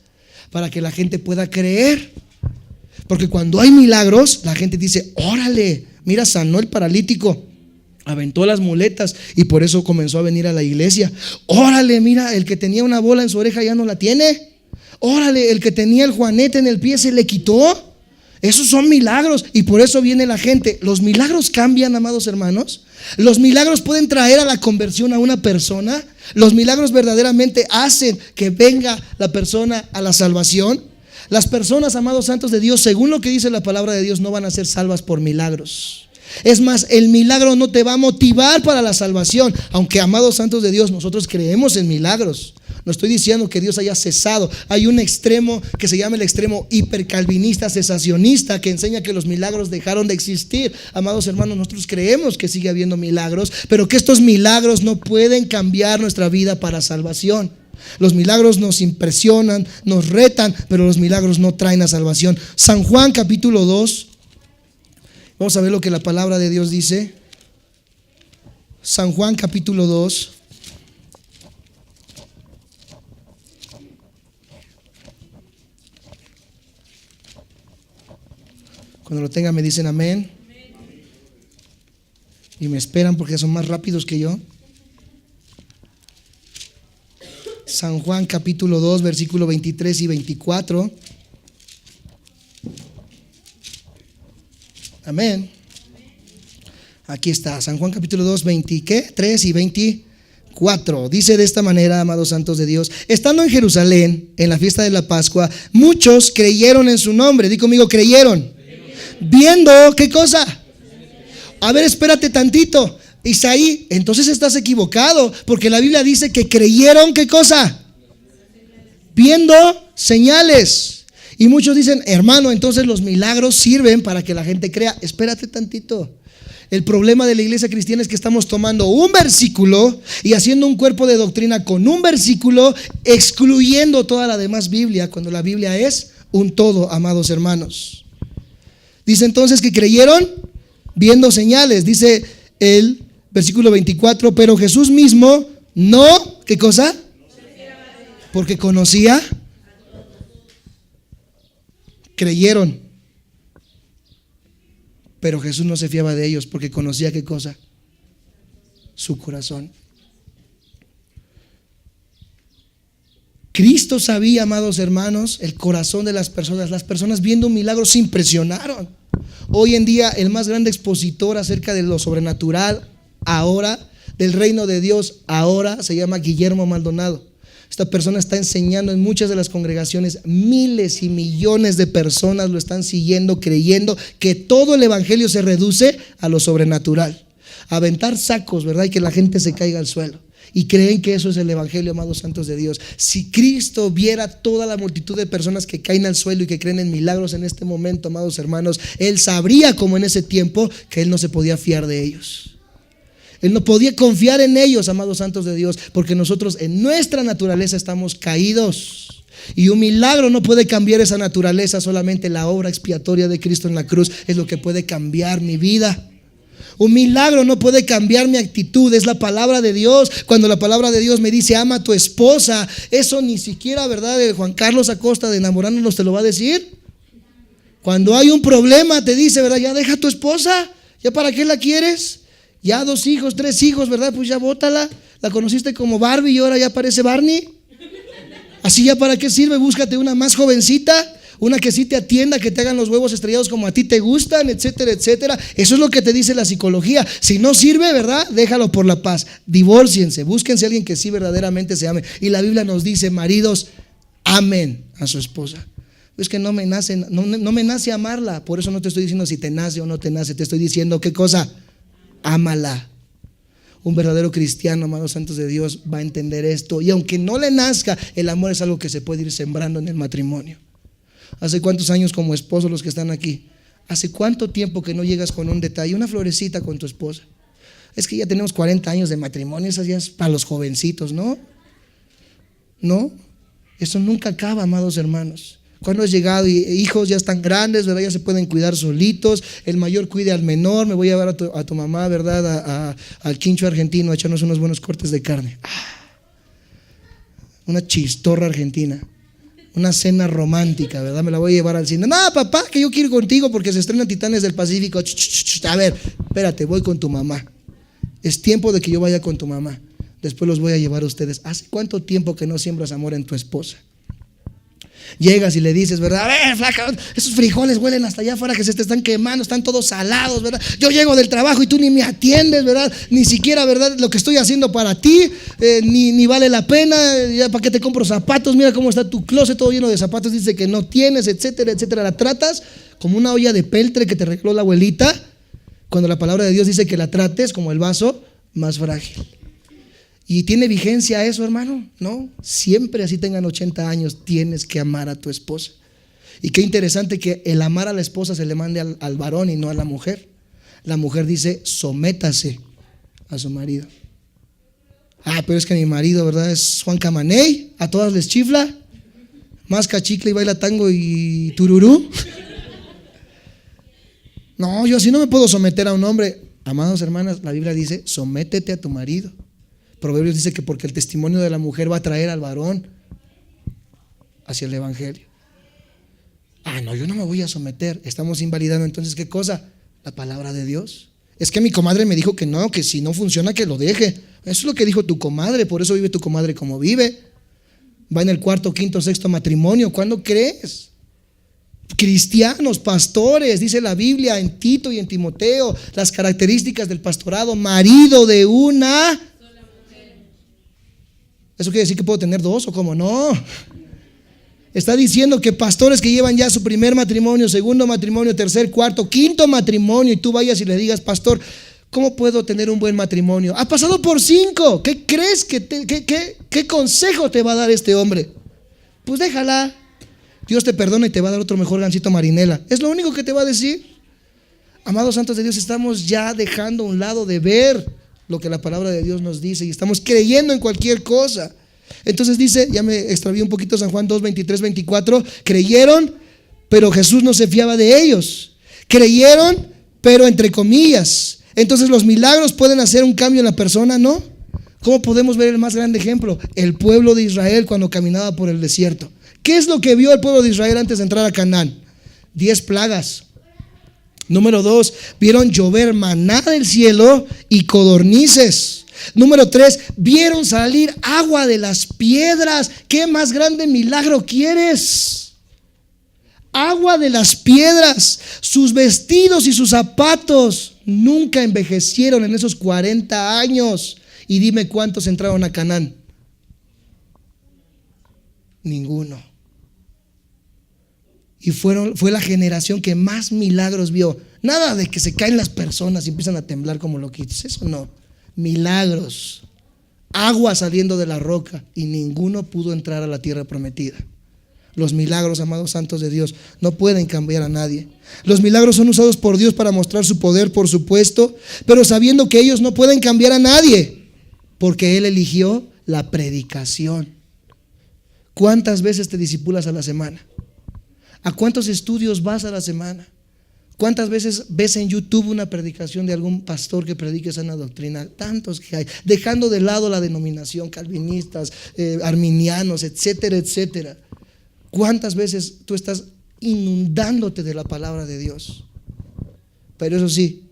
para que la gente pueda creer. Porque cuando hay milagros, la gente dice: órale, mira, sanó el paralítico, aventó las muletas y por eso comenzó a venir a la iglesia. Órale, mira, el que tenía una bola en su oreja ya no la tiene. Órale, el que tenía el juanete en el pie se le quitó. Esos son milagros y por eso viene la gente. Los milagros cambian, amados hermanos. Los milagros pueden traer a la conversión a una persona. Los milagros verdaderamente hacen que venga la persona a la salvación. Las personas, amados santos de Dios, según lo que dice la palabra de Dios, no van a ser salvas por milagros. Es más, el milagro no te va a motivar para la salvación. Aunque, amados santos de Dios, nosotros creemos en milagros. No estoy diciendo que Dios haya cesado. Hay un extremo que se llama el extremo hipercalvinista, cesacionista, que enseña que los milagros dejaron de existir. Amados hermanos, nosotros creemos que sigue habiendo milagros, pero que estos milagros no pueden cambiar nuestra vida para salvación. Los milagros nos impresionan, nos retan, pero los milagros no traen a salvación. San Juan capítulo 2. Vamos a ver lo que la palabra de Dios dice. San Juan capítulo 2. Cuando lo tengan me dicen amén. Y me esperan porque son más rápidos que yo. San Juan capítulo 2, versículo 23 y 24. Amén. Aquí está, San Juan capítulo 2, 23 y 24. Dice de esta manera, amados santos de Dios: estando en Jerusalén, en la fiesta de la Pascua, muchos creyeron en su nombre. Di conmigo, creyeron. Viendo, ¿qué cosa? A ver, espérate tantito, Isaí, entonces estás equivocado, porque la Biblia dice que creyeron, ¿qué cosa? Viendo señales. Y muchos dicen: hermano, entonces los milagros sirven para que la gente crea. Espérate tantito. El problema de la iglesia cristiana es que estamos tomando un versículo y haciendo un cuerpo de doctrina con un versículo, excluyendo toda la demás Biblia, cuando la Biblia es un todo, amados hermanos. Dice entonces que creyeron viendo señales. Dice el versículo 24: pero Jesús mismo no, ¿qué cosa? Porque conocía. Creyeron, pero Jesús no se fiaba de ellos porque conocía, ¿qué cosa? Su corazón. Cristo sabía, amados hermanos, el corazón de las personas. Las personas viendo un milagro se impresionaron. Hoy en día el más grande expositor acerca de lo sobrenatural ahora, del reino de Dios ahora, se llama Guillermo Maldonado. Esta persona está enseñando en muchas de las congregaciones. Miles y millones de personas lo están siguiendo, creyendo que todo el evangelio se reduce a lo sobrenatural, a aventar sacos, ¿verdad? Y que la gente se caiga al suelo. Y creen que eso es el evangelio, amados santos de Dios. Si Cristo viera toda la multitud de personas que caen al suelo y que creen en milagros en este momento, amados hermanos, Él sabría, como en ese tiempo, que Él no se podía fiar de ellos. Él no podía confiar en ellos, amados santos de Dios, porque nosotros en nuestra naturaleza estamos caídos. Y un milagro no puede cambiar esa naturaleza. Solamente la obra expiatoria de Cristo en la cruz es lo que puede cambiar mi vida. Un milagro no puede cambiar mi actitud. Es la palabra de Dios. Cuando la palabra de Dios me dice: ama a tu esposa, eso ni siquiera, ¿verdad?, de Juan Carlos Acosta de Enamorándonos te lo va a decir. Cuando hay un problema te dice, ¿verdad?, ya deja a tu esposa, ya para qué la quieres. Ya 2 hijos, 3 hijos, ¿verdad? Pues ya bótala. La conociste como Barbie y ahora ya parece Barney. Así ya para qué sirve, búscate una más jovencita. Una que sí te atienda, que te hagan los huevos estrellados como a ti te gustan, etcétera, etcétera. Eso es lo que te dice la psicología. Si no sirve, ¿verdad? Déjalo por la paz. Divórciense, búsquense a alguien que sí verdaderamente se ame. Y la Biblia nos dice, maridos, amen a su esposa. Es que no me nace amarla. Por eso no te estoy diciendo si te nace o no te nace. Te estoy diciendo, ¿qué cosa? Ámala. Un verdadero cristiano, amados santos de Dios, va a entender esto. Y aunque no le nazca, el amor es algo que se puede ir sembrando en el matrimonio. ¿Hace cuántos años como esposos los que están aquí? ¿Hace cuánto tiempo que no llegas con un detalle, una florecita con tu esposa? Es que ya tenemos 40 años de matrimonio, esas ya es para los jovencitos, ¿no? No, eso nunca acaba, amados hermanos. Cuando has llegado y hijos ya están grandes, ¿verdad? Ya se pueden cuidar solitos. El mayor cuide al menor. Me voy a llevar a tu mamá, ¿verdad? Al Quincho argentino a echarnos unos buenos cortes de carne. Una chistorra argentina. Una cena romántica, ¿verdad? Me la voy a llevar al cine. No, papá, que yo quiero ir contigo porque se estrena Titanes del Pacífico. A ver, espérate, voy con tu mamá. Es tiempo de que yo vaya con tu mamá. Después los voy a llevar a ustedes. ¿Hace cuánto tiempo que no siembras amor en tu esposa? Llegas y le dices, ¿verdad? A ver, flaca, esos frijoles huelen hasta allá afuera que se te están quemando, están todos salados, ¿verdad? Yo llego del trabajo y tú ni me atiendes, ¿verdad? Ni siquiera, ¿verdad? Lo que estoy haciendo para ti, ni vale la pena. Ya, ¿para qué te compro zapatos? Mira cómo está tu closet todo lleno de zapatos, dice que no tienes, etcétera, etcétera. La tratas como una olla de peltre que te regaló la abuelita, cuando la palabra de Dios dice que la trates como el vaso más frágil. ¿Y tiene vigencia eso, hermano? No, siempre, así tengan 80 años, tienes que amar a tu esposa. Y qué interesante que el amar a la esposa se le mande al varón y no a la mujer. La mujer dice, sométase a su marido. Pero es que mi marido, ¿verdad? Es Juan Camaney, a todas les chifla, masca chicle y baila tango y tururú. No, yo así no me puedo someter a un hombre. Amados hermanas, la Biblia dice, sométete a tu marido. Proverbios dice que porque el testimonio de la mujer va a traer al varón hacia el evangelio. No, yo no me voy a someter. Estamos invalidando entonces, ¿qué cosa? La palabra de Dios. Es que mi comadre me dijo que no, que si no funciona que lo deje. Eso es lo que dijo tu comadre, por eso vive tu comadre como vive. Va en el 4., 5., 6. matrimonio. ¿Cuándo crees? Cristianos, pastores, dice la Biblia en Tito y en Timoteo, las características del pastorado: marido de una. ¿Eso quiere decir que puedo tener 2 o cómo? No. Está diciendo que pastores que llevan ya su primer matrimonio, segundo matrimonio, tercer, cuarto, quinto matrimonio, y tú vayas y le digas, pastor, ¿cómo puedo tener un buen matrimonio? Ha pasado por 5. ¿Qué crees qué consejo te va a dar este hombre? Pues déjala. Dios te perdona y te va a dar otro mejor gansito marinela. Es lo único que te va a decir. Amados santos de Dios, estamos ya dejando a un lado de ver lo que la palabra de Dios nos dice y estamos creyendo en cualquier cosa. Entonces dice, ya me extravié un poquito, San Juan 2, 23, 24, creyeron, pero Jesús no se fiaba de ellos. Creyeron, pero entre comillas. Entonces los milagros pueden hacer un cambio en la persona, ¿no? ¿Cómo podemos ver el más grande ejemplo? El pueblo de Israel cuando caminaba por el desierto. ¿Qué es lo que vio el pueblo de Israel antes de entrar a Canaán? 10 plagas. Número 2, vieron llover maná del cielo y codornices. Número 3, vieron salir agua de las piedras. ¿Qué más grande milagro quieres? Agua de las piedras. Sus vestidos y sus zapatos nunca envejecieron en esos 40 años. Y dime cuántos entraron a Canaán. Ninguno. Y fue la generación que más milagros vio. Nada de que se caen las personas y empiezan a temblar como loquitos. Eso no. Milagros. Agua saliendo de la roca. Y ninguno pudo entrar a la tierra prometida. Los milagros, amados santos de Dios, no pueden cambiar a nadie. Los milagros son usados por Dios para mostrar su poder, por supuesto, pero sabiendo que ellos no pueden cambiar a nadie, porque Él eligió la predicación. ¿Cuántas veces te discipulas a la semana? ¿A cuántos estudios vas a la semana? ¿Cuántas veces ves en YouTube una predicación de algún pastor que predique sana doctrina? Tantos que hay, dejando de lado la denominación, calvinistas, arminianos, etcétera, etcétera. ¿Cuántas veces tú estás inundándote de la palabra de Dios? Pero eso sí,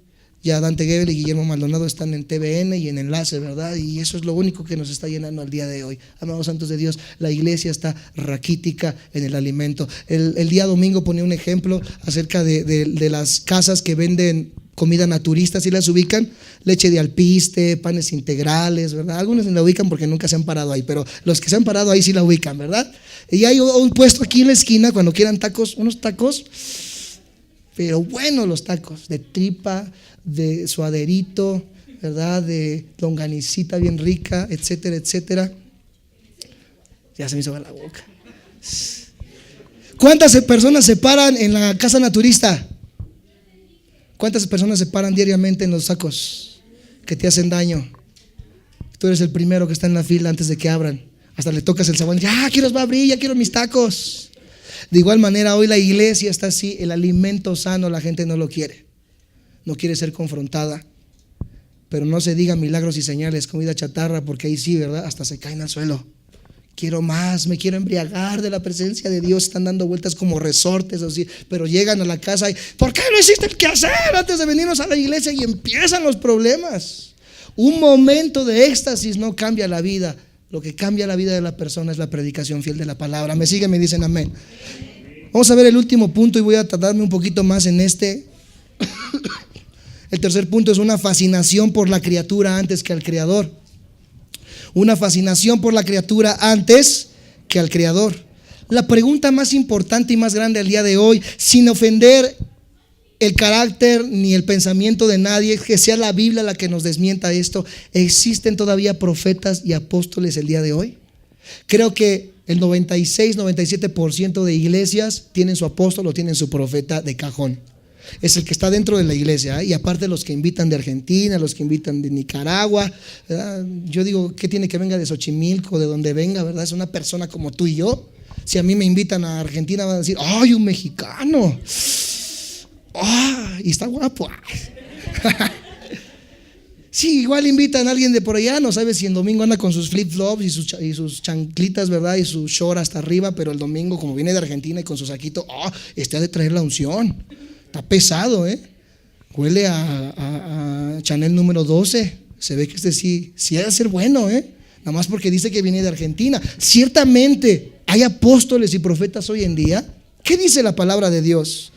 Ya Dante Gebel y Guillermo Maldonado están en TVN y en Enlace, ¿verdad? Y eso es lo único que nos está llenando al día de hoy. Amados santos de Dios, la iglesia está raquítica en el alimento. El día domingo ponía un ejemplo acerca de las casas que venden comida naturista, ¿sí las ubican? Leche de alpiste, panes integrales, ¿verdad? Algunos no la ubican porque nunca se han parado ahí, pero los que se han parado ahí sí la ubican, ¿verdad? Y hay un puesto aquí en la esquina cuando quieran tacos, unos tacos, pero buenos los tacos, de tripa, de suaderito, ¿verdad? De longanicita bien rica, etcétera, etcétera. Ya se me hizo la boca. ¿Cuántas personas se paran en la casa naturista? ¿Cuántas personas se paran diariamente en los tacos que te hacen daño? Tú eres el primero que está en la fila antes de que abran. Hasta le tocas el sabón, ya quiero abrir, ya quiero mis tacos. De igual manera hoy la iglesia está así, el alimento sano la gente no lo quiere. No quiere ser confrontada. Pero no se digan milagros y señales, comida chatarra, porque ahí sí, ¿verdad? Hasta se caen al suelo. Quiero más, me quiero embriagar de la presencia de Dios. Están dando vueltas como resortes así, pero llegan a la casa y ¿por qué no hiciste el quehacer antes de venirnos a la iglesia? Y empiezan los problemas. Un momento de éxtasis no cambia la vida. Lo que cambia la vida de la persona es la predicación fiel de la palabra. Me siguen, me dicen amén. Vamos a ver el último punto y voy a tardarme un poquito más en este. El tercer punto es una fascinación por la criatura antes que al creador. Una fascinación por la criatura antes que al creador. La pregunta más importante y más grande al día de hoy, sin ofender el carácter ni el pensamiento de nadie, que sea la Biblia la que nos desmienta esto, ¿existen todavía profetas y apóstoles el día de hoy? Creo que el 96-97% de iglesias tienen su apóstol o tienen su profeta de cajón. Es el que está dentro de la iglesia, ¿eh? Y aparte los que invitan de Argentina, los que invitan de Nicaragua, ¿verdad? Yo digo, ¿qué tiene que venga de Xochimilco, de donde venga, verdad? Es una persona como tú y yo. Si a mí me invitan a Argentina van a decir, ¡ay, un mexicano! ¡Ah! Y está guapo. Sí, igual invitan a alguien de por allá, no sabes si el domingo anda con sus flip-flops y sus chanclitas, ¿verdad? Y su short hasta arriba, pero el domingo como viene de Argentina y con su saquito, este ha de traer la unción. Está pesado, huele a Chanel número 12. Se ve que este sí ha de ser bueno, nada más porque dice que viene de Argentina. Ciertamente hay apóstoles y profetas hoy en día. ¿Qué dice la palabra de Dios?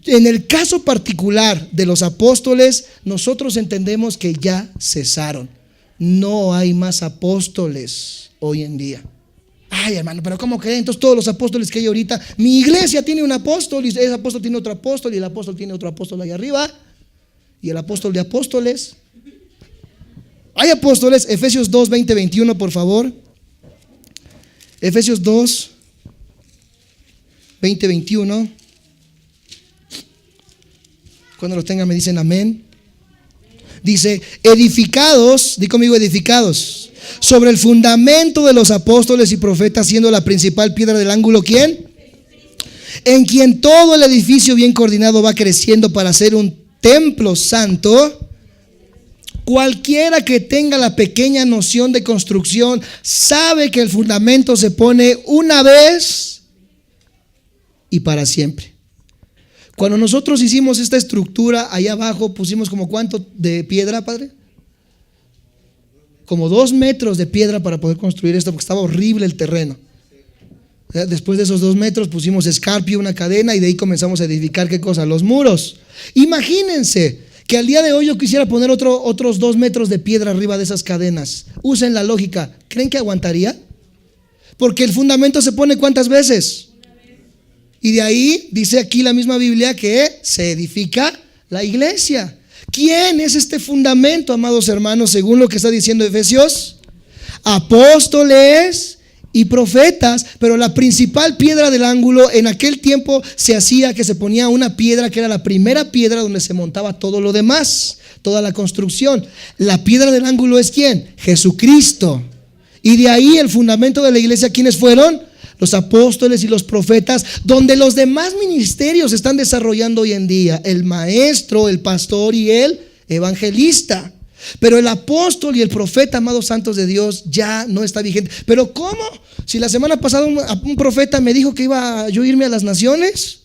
En el caso particular de los apóstoles, nosotros entendemos que ya cesaron. No hay más apóstoles hoy en día. Ay, hermano, pero ¿cómo creen? Entonces todos los apóstoles que hay ahorita, mi iglesia tiene un apóstol y ese apóstol tiene otro apóstol y el apóstol tiene otro apóstol ahí arriba y el apóstol de apóstoles. Hay apóstoles. Efesios 2, 20, 21, por favor. Efesios 2, 20, 21. Cuando lo tengan me dicen amén. Dice, edificados, di conmigo, edificados sobre el fundamento de los apóstoles y profetas, siendo la principal piedra del ángulo, ¿quién? En quien todo el edificio bien coordinado va creciendo para ser un templo santo. Cualquiera que tenga la pequeña noción de construcción sabe que el fundamento se pone una vez y para siempre. Cuando nosotros hicimos esta estructura, allá abajo pusimos como ¿cuánto de piedra, padre? Como 2 metros de piedra para poder construir esto, porque estaba horrible el terreno. Después de esos 2 metros pusimos escarpio, una cadena, y de ahí comenzamos a edificar ¿qué cosa? Los muros. Imagínense que al día de hoy yo quisiera poner otros 2 metros de piedra arriba de esas cadenas. Usen la lógica. ¿Creen que aguantaría? Porque el fundamento se pone ¿cuántas veces? Y de ahí dice aquí la misma Biblia que se edifica la iglesia. ¿Quién es este fundamento, amados hermanos, según lo que está diciendo Efesios? Apóstoles y profetas, pero la principal piedra del ángulo en aquel tiempo se hacía que se ponía una piedra que era la primera piedra donde se montaba todo lo demás, toda la construcción. La piedra del ángulo es ¿quién? Jesucristo. Y de ahí el fundamento de la iglesia, ¿quiénes fueron? Los apóstoles y los profetas, donde los demás ministerios se están desarrollando hoy en día, el maestro, el pastor y el evangelista. Pero el apóstol y el profeta, amados santos de Dios, ya no está vigente. ¿Pero cómo? Si la semana pasada un profeta me dijo que iba yo a irme a las naciones,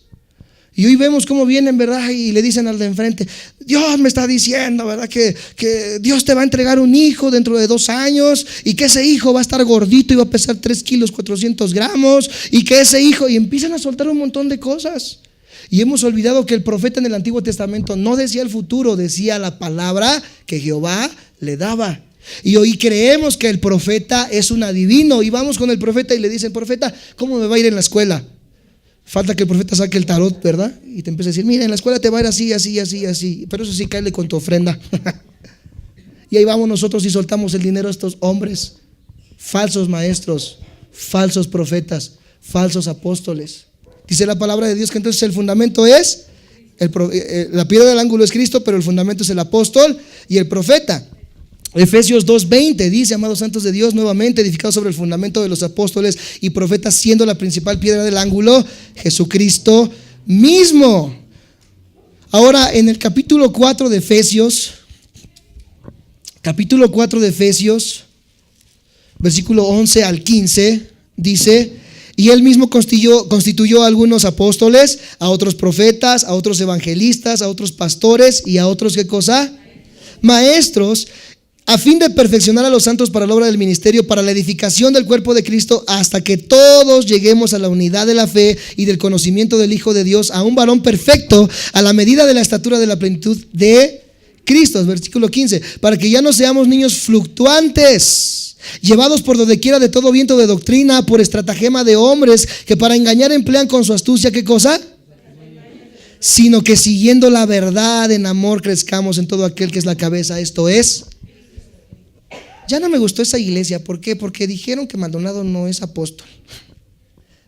Y hoy vemos cómo vienen, ¿verdad? Y le dicen al de enfrente: Dios me está diciendo, ¿verdad? Que Dios te va a entregar un hijo dentro de 2 años, y que ese hijo va a estar gordito y va a pesar 3 kilos 400 gramos, y que ese hijo, y empiezan a soltar un montón de cosas. Y hemos olvidado que el profeta en el Antiguo Testamento no decía el futuro, decía la palabra que Jehová le daba. Y hoy creemos que el profeta es un adivino, y vamos con el profeta y le dicen: profeta, ¿cómo me va a ir en la escuela? Falta que el profeta saque el tarot, ¿verdad? Y te empiece a decir: mira, en la escuela te va a ir así, así, así, así. Pero eso sí, cáele con tu ofrenda. Y ahí vamos nosotros y soltamos el dinero a estos hombres, falsos maestros, falsos profetas, falsos apóstoles. Dice la palabra de Dios que entonces el fundamento es, la piedra del ángulo es Cristo, pero el fundamento es el apóstol y el profeta. Efesios 2:20 dice: amados santos de Dios, nuevamente edificados sobre el fundamento de los apóstoles y profetas, siendo la principal piedra del ángulo Jesucristo mismo. Ahora, en el capítulo 4 de Efesios, versículo 11 al 15, dice: y él mismo constituyó a algunos apóstoles, a otros profetas, a otros evangelistas, a otros pastores y a otros, ¿qué cosa? Maestros, a fin de perfeccionar a los santos para la obra del ministerio, para la edificación del cuerpo de Cristo, hasta que todos lleguemos a la unidad de la fe y del conocimiento del Hijo de Dios, a un varón perfecto, a la medida de la estatura de la plenitud de Cristo. Versículo 15: para que ya no seamos niños fluctuantes, llevados por doquiera de todo viento de doctrina, por estratagema de hombres que para engañar emplean con su astucia, ¿qué cosa? Sino que siguiendo la verdad en amor crezcamos en todo aquel que es la cabeza, esto es. Ya no me gustó esa iglesia. ¿Por qué? Porque dijeron que Maldonado no es apóstol.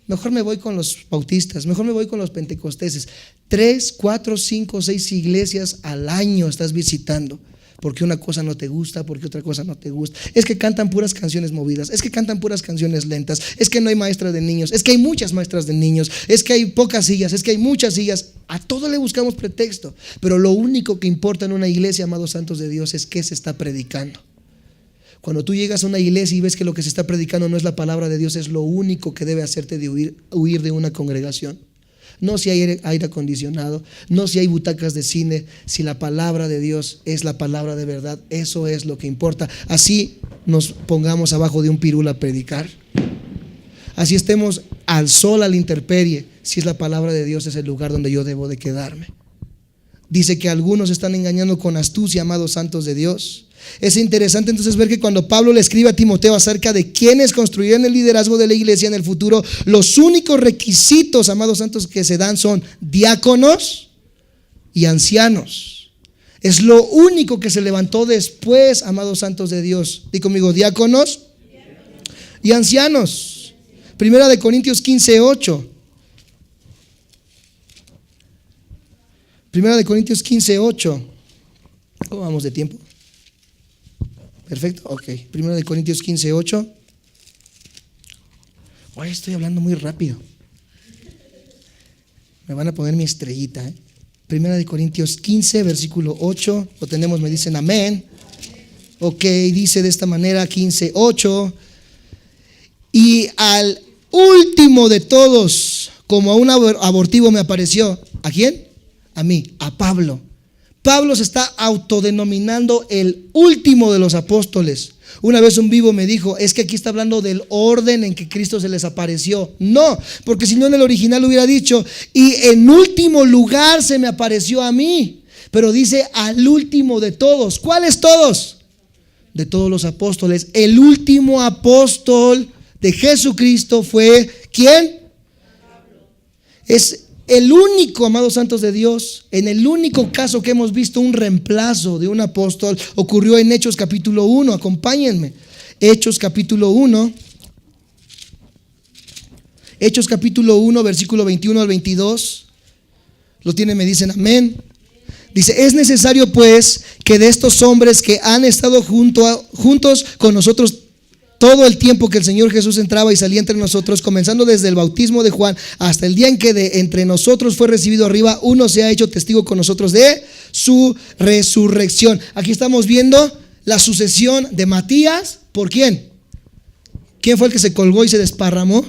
Mejor me voy con los bautistas, mejor me voy con los pentecosteses. 3, 4, 5, 6 iglesias al año estás visitando, porque una cosa no te gusta, porque otra cosa no te gusta. Es que cantan puras canciones movidas, es que cantan puras canciones lentas, es que no hay maestras de niños, es que hay muchas maestras de niños, es que hay pocas sillas, es que hay muchas sillas. A todo le buscamos pretexto, pero lo único que importa en una iglesia, amados santos de Dios, es qué se está predicando. Cuando tú llegas a una iglesia y ves que lo que se está predicando no es la palabra de Dios, es lo único que debe hacerte de huir de una congregación. No si hay aire acondicionado, no si hay butacas de cine, si la palabra de Dios es la palabra de verdad, eso es lo que importa. Así nos pongamos abajo de un pirul a predicar, así estemos al sol, a la intemperie, si es la palabra de Dios, es el lugar donde yo debo de quedarme. Dice que algunos están engañando con astucia, amados santos de Dios. Es interesante entonces ver que cuando Pablo le escribe a Timoteo acerca de quienes construirán el liderazgo de la iglesia en el futuro, los únicos requisitos, amados santos, que se dan son diáconos y ancianos. Es lo único que se levantó después, amados santos de Dios. Di conmigo: diáconos y ancianos. Primera de Corintios 15:8. Primera de Corintios 15:8. ¿Cómo vamos de tiempo? Perfecto, ok. Primera de Corintios 15:8. Hoy estoy hablando muy rápido. Me van a poner mi estrellita, ¿eh? Primera de Corintios 15, versículo 8. Lo tenemos, me dicen amén. Ok, dice de esta manera 15:8. Y al último de todos, como a un abortivo me apareció. ¿A quién? A mí, a Pablo. Pablo se está autodenominando el último de los apóstoles. Una vez un vivo me dijo: es que aquí está hablando del orden en que Cristo se les apareció. No, porque si no en el original hubiera dicho: y en último lugar se me apareció a mí. Pero dice al último de todos. ¿Cuáles todos? De todos los apóstoles. El último apóstol de Jesucristo fue ¿quién? Es el único, amados santos de Dios, en el único caso que hemos visto un reemplazo de un apóstol, ocurrió en Hechos capítulo 1. Acompáñenme. Hechos capítulo 1. Hechos capítulo 1, versículo 21 al 22. Lo tienen, me dicen amén. Dice: es necesario pues que de estos hombres que han estado juntos con nosotros todo el tiempo que el Señor Jesús entraba y salía entre nosotros, comenzando desde el bautismo de Juan hasta el día en que de entre nosotros fue recibido arriba, uno se ha hecho testigo con nosotros de su resurrección. Aquí estamos viendo la sucesión de Matías. ¿Por quién? ¿Quién fue el que se colgó y se desparramó?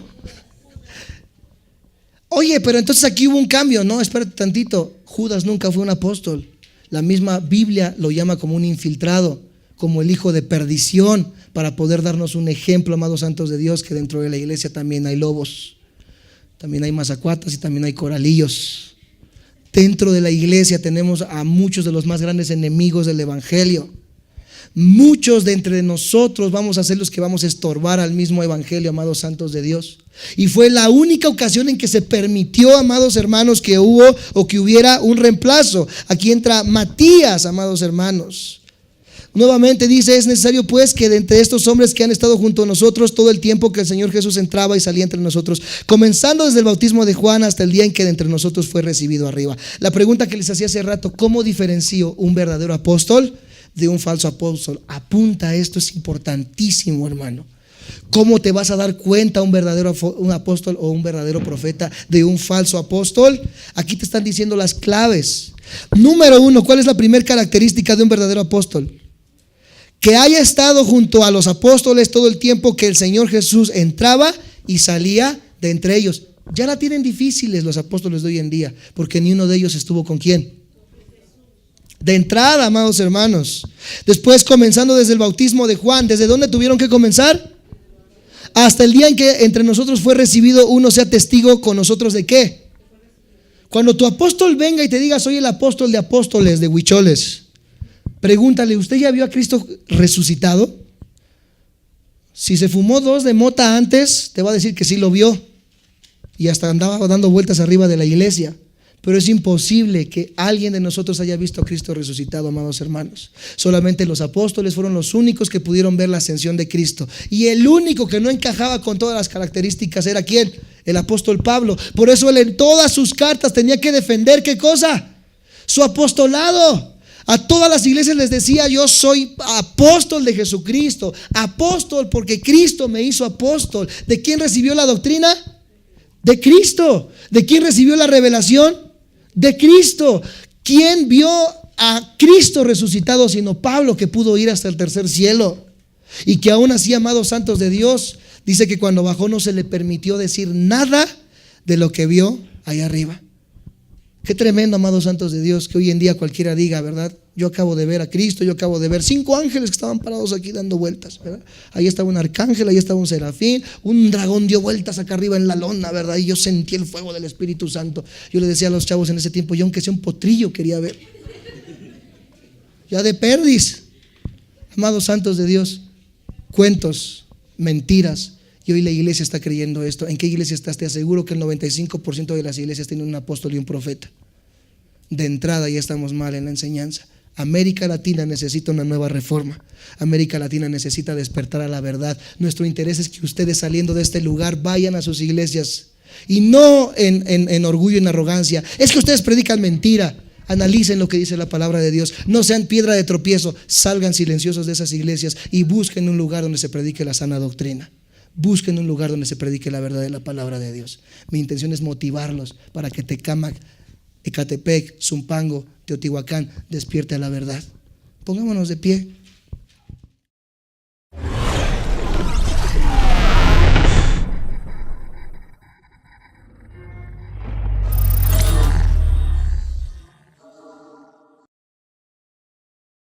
Oye, pero entonces aquí hubo un cambio. No, espérate tantito. Judas nunca fue un apóstol. La misma Biblia lo llama como un infiltrado, como el hijo de perdición, para poder darnos un ejemplo, amados santos de Dios, que dentro de la iglesia también hay lobos, también hay mazacuatas y también hay coralillos. Dentro de la iglesia tenemos a muchos de los más grandes enemigos del evangelio. Muchos de entre nosotros vamos a ser los que vamos a estorbar al mismo evangelio, amados santos de Dios. Y fue la única ocasión en que se permitió, amados hermanos, que hubo o que hubiera un reemplazo. Aquí entra Matías, amados hermanos. Nuevamente dice: es necesario pues que de entre estos hombres que han estado junto a nosotros todo el tiempo que el Señor Jesús entraba y salía entre nosotros, comenzando desde el bautismo de Juan hasta el día en que de entre nosotros fue recibido arriba. La pregunta que les hacía hace rato: ¿cómo diferencio un verdadero apóstol de un falso apóstol? Apunta a esto, es importantísimo, hermano. ¿Cómo te vas a dar cuenta un apóstol o un verdadero profeta de un falso apóstol? Aquí te están diciendo las claves. Número 1, ¿cuál es la primera característica de un verdadero apóstol? Que haya estado junto a los apóstoles todo el tiempo que el Señor Jesús entraba y salía de entre ellos. Ya la tienen difíciles los apóstoles de hoy en día, porque ni uno de ellos estuvo con ¿quién? De entrada, amados hermanos. Después, comenzando desde el bautismo de Juan, ¿desde dónde tuvieron que comenzar? Hasta el día en que entre nosotros fue recibido uno, sea testigo con nosotros ¿de qué? Cuando tu apóstol venga y te diga: soy el apóstol de apóstoles de Huicholes, pregúntale: ¿usted ya vio a Cristo resucitado? Si se fumó 2 de mota antes, te va a decir que sí lo vio y hasta andaba dando vueltas arriba de la iglesia. Pero es imposible que alguien de nosotros haya visto a Cristo resucitado, amados hermanos. Solamente los apóstoles fueron los únicos que pudieron ver la ascensión de Cristo. Y el único que no encajaba con todas las características era ¿quién? El apóstol Pablo. Por eso él en todas sus cartas tenía que defender ¿qué cosa? Su apostolado. A todas las iglesias les decía: yo soy apóstol de Jesucristo. Apóstol porque Cristo me hizo apóstol. ¿De quién recibió la doctrina? De Cristo. ¿De quién recibió la revelación? De Cristo. ¿Quién vio a Cristo resucitado sino Pablo, que pudo ir hasta el tercer cielo? Y que aún así, amados santos de Dios, dice que cuando bajó no se le permitió decir nada de lo que vio allá arriba. Qué tremendo, amados santos de Dios, que hoy en día cualquiera diga, ¿verdad? Yo acabo de ver a Cristo, yo acabo de ver 5 ángeles que estaban parados aquí dando vueltas, ¿verdad? Ahí estaba un arcángel, ahí estaba un serafín, un dragón dio vueltas acá arriba en la lona, ¿verdad? Y yo sentí el fuego del Espíritu Santo. Yo le decía a los chavos en ese tiempo: yo aunque sea un potrillo quería ver. Ya de perdiz. Amados santos de Dios, cuentos, mentiras. Y hoy la iglesia está creyendo esto. ¿En qué iglesia estás? Te aseguro que el 95% de las iglesias tienen un apóstol y un profeta. De entrada ya estamos mal en la enseñanza. América Latina necesita una nueva reforma. América Latina necesita despertar a la verdad. Nuestro interés es que ustedes, saliendo de este lugar, vayan a sus iglesias. Y no en orgullo y en arrogancia. Es que ustedes predican mentira. Analicen lo que dice la palabra de Dios. No sean piedra de tropiezo. Salgan silenciosos de esas iglesias y busquen un lugar donde se predique la sana doctrina. Busquen un lugar donde se predique la verdad de la palabra de Dios. Mi intención es motivarlos para que Tecámac, Ecatepec, Zumpango, Teotihuacán despierte a la verdad. Pongámonos de pie.